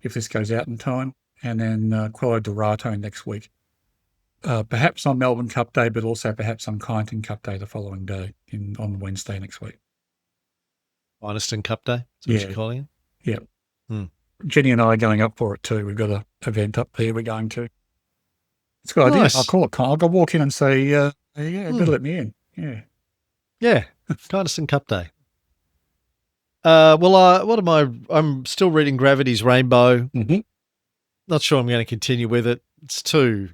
if this goes out in time. And then Quello Dorato next week. Perhaps on Melbourne Cup Day, but also perhaps on Kyneton Cup Day the following day on Wednesday next week. Finestone Cup Day? Is that what you're calling it? Yeah. Hmm. Jenny and I are going up for it too. We've got an event up there we're going to. It's a good idea. I'll call it. I'll go walk in and say, yeah, better let me in. Yeah. Yeah. Finestone Cup Day. What am I? I'm still reading Gravity's Rainbow. Mm-hmm. Not sure I'm going to continue with it. It's too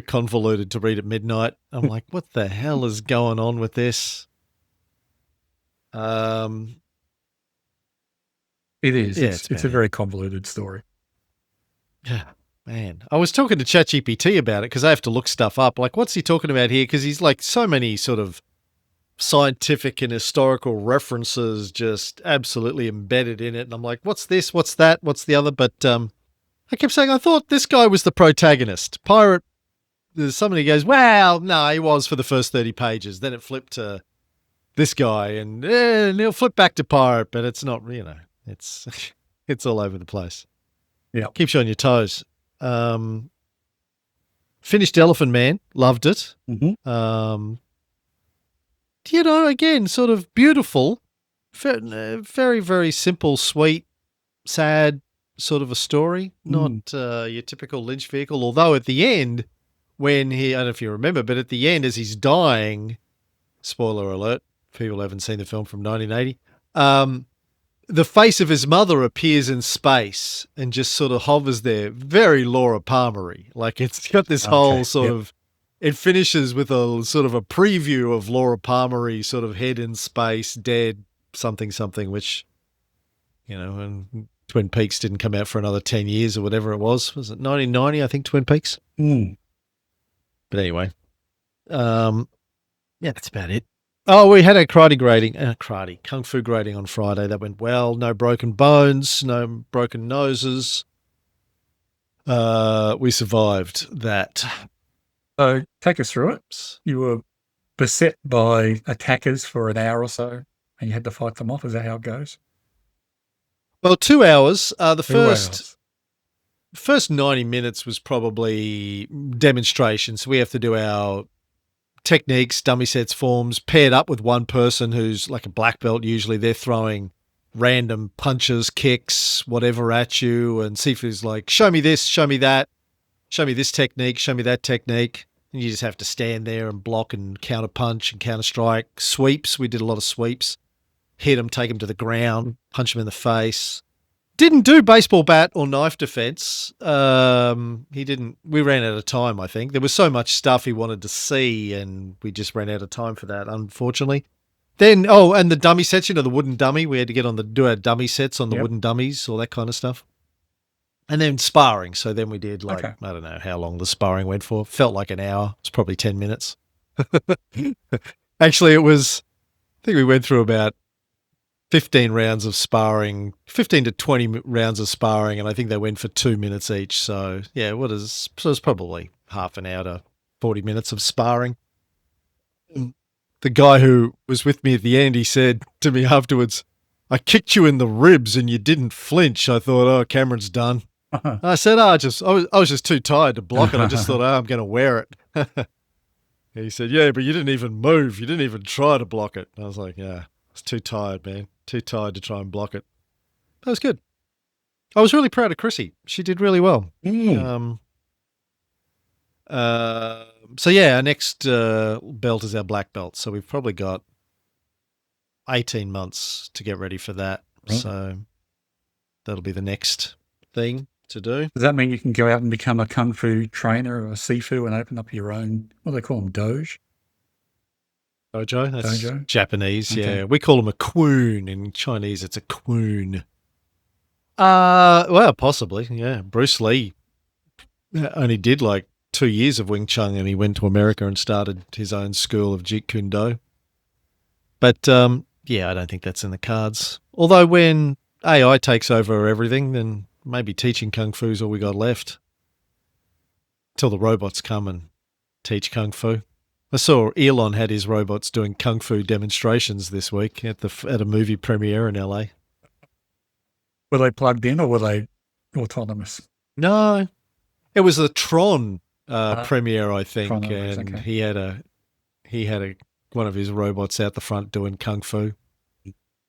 convoluted to read at midnight. I'm like, what the hell is going on with this? It is. Yeah, it's a very convoluted story. Yeah, man. I was talking to ChatGPT about it because I have to look stuff up. Like, what's he talking about here? Because he's like so many sort of scientific and historical references just absolutely embedded in it. And I'm like, what's this? What's that? What's the other? But I kept saying, I thought this guy was the protagonist. Pirate. Somebody goes, well, no, he was for the first 30 pages. Then it flipped to this guy and he'll flip back to pirate, but it's not, it's it's all over the place. Yeah. Keeps you on your toes. Finished Elephant Man. Loved it. Mm-hmm. Again, sort of beautiful, very, very simple, sweet, sad sort of a story. Not your typical Lynch vehicle. Although at the end, when I don't know if you remember, but at the end, as he's dying, spoiler alert, people haven't seen the film from 1980, the face of his mother appears in space and just sort of hovers there. Very Laura Palmer-y. Like it's got this whole sort of, it finishes with a sort of a preview of Laura Palmer-y sort of head in space, dead, something, which, and Twin Peaks didn't come out for another 10 years or whatever it was. Was it 1990, I think, Twin Peaks? But anyway, that's about it. Oh, we had a kung fu grading on Friday. That went well. No broken bones, no broken noses. We survived that. So take us through it. You were beset by attackers for an hour or so, and you had to fight them off. Is that how it goes? Well, 2 hours. The 2 hours. first 90 minutes was probably demonstration. So we have to do our techniques, dummy sets, forms, paired up with one person who's like a black belt. Usually they're throwing random punches, kicks, whatever at you. And Sifu's like, show me this, show me that, show me this technique, show me that technique. And you just have to stand there and block and counter punch and counter strike. Sweeps. We did a lot of sweeps. Hit him, take him to the ground, punch him in the face. Didn't do baseball bat or knife defense. He didn't. We ran out of time, I think. There was so much stuff he wanted to see, and we just ran out of time for that, unfortunately. Then, and the dummy sets, the wooden dummy. We had to do our dummy sets on the wooden dummies, all that kind of stuff. And then sparring. So then we did I don't know how long the sparring went for. Felt like an hour. It was probably 10 minutes. Actually, I think we went through about 15 rounds of sparring, 15 to 20 rounds of sparring, and I think they went for 2 minutes each. So, yeah, it was probably half an hour to 40 minutes of sparring. The guy who was with me at the end, he said to me afterwards, I kicked you in the ribs and you didn't flinch. I thought, oh, Cameron's done. I said, I was just too tired to block it. I just thought, I'm going to wear it. He said, yeah, but you didn't even move. You didn't even try to block it. I was like, yeah, I was too tired, man. Too tired to try and block it. That was good. I was really proud of Chrissy. She did really well. So yeah, our next belt is our black belt. So we've probably got 18 months to get ready for that. Right. So that'll be the next thing to do. Does that mean you can go out and become a kung fu trainer or a sifu and open up your own, what do they call them, dojo? Dojo? That's Dojo? Japanese, Okay. yeah. We call them a kwun. In Chinese, it's a kwun. Well, possibly, yeah. Bruce Lee only did like 2 years of Wing Chun, and he went to America and started his own school of Jeet Kune Do. But yeah, I don't think that's in the cards. Although when AI takes over everything, then maybe teaching Kung Fu's all we got left. Till the robots come and teach Kung Fu. I saw Elon had his robots doing Kung Fu demonstrations this week at a movie premiere in LA. Were they plugged in or were they autonomous? No, it was the Tron premiere, I think, Tron, and okay. he had one of his robots out the front doing Kung Fu.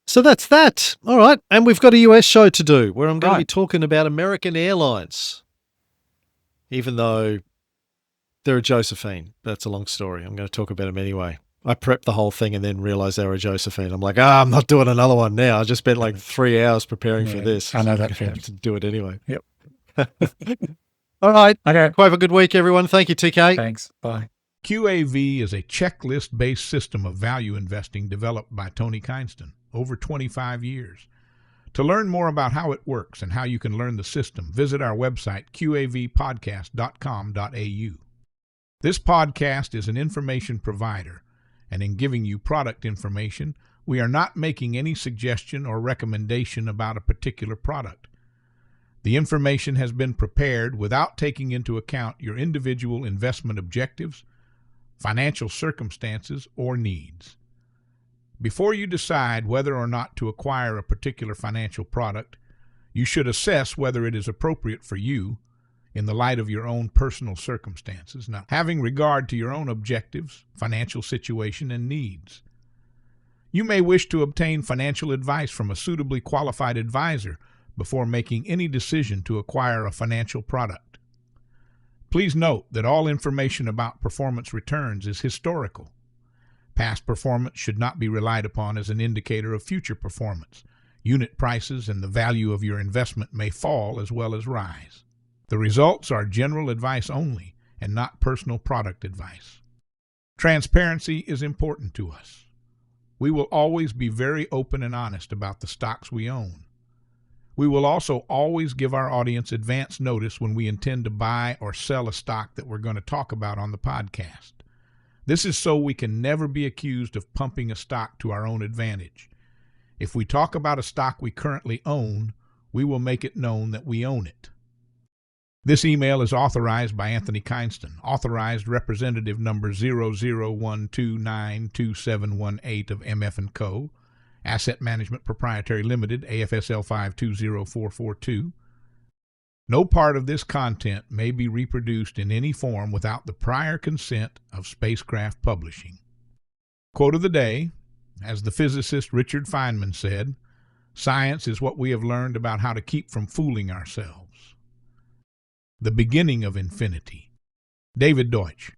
So that's that. All right. And we've got a US show to do where I'm going to be talking about American Airlines. Even though they're a Josephine. That's a long story. I'm going to talk about them anyway. I prepped the whole thing and then realized they were a Josephine. I'm like, I'm not doing another one now. I just spent like 3 hours preparing for this. I know that I feeling. have to do it anyway. Yep. All right. Okay. Have a good week, everyone. Thank you, TK. Thanks. Bye. QAV is a checklist-based system of value investing developed by Tony Keinston over 25 years. To learn more about how it works and how you can learn the system, visit our website, qavpodcast.com.au. This podcast is an information provider, and in giving you product information, we are not making any suggestion or recommendation about a particular product. The information has been prepared without taking into account your individual investment objectives, financial circumstances, or needs. Before you decide whether or not to acquire a particular financial product, you should assess whether it is appropriate for you in the light of your own personal circumstances, now having regard to your own objectives, financial situation, and needs. You may wish to obtain financial advice from a suitably qualified advisor before making any decision to acquire a financial product. Please note that all information about performance returns is historical. Past performance should not be relied upon as an indicator of future performance. Unit prices and the value of your investment may fall as well as rise. The results are general advice only and not personal product advice. Transparency is important to us. We will always be very open and honest about the stocks we own. We will also always give our audience advance notice when we intend to buy or sell a stock that we're going to talk about on the podcast. This is so we can never be accused of pumping a stock to our own advantage. If we talk about a stock we currently own, we will make it known that we own it. This email is authorized by Anthony Keinston, authorized representative number 0012922718 of MF & Co., Asset Management Proprietary Limited, AFSL 520442. No part of this content may be reproduced in any form without the prior consent of Spacecraft Publishing. Quote of the day, as the physicist Richard Feynman said, "Science is what we have learned about how to keep from fooling ourselves." The beginning of infinity. David Deutsch.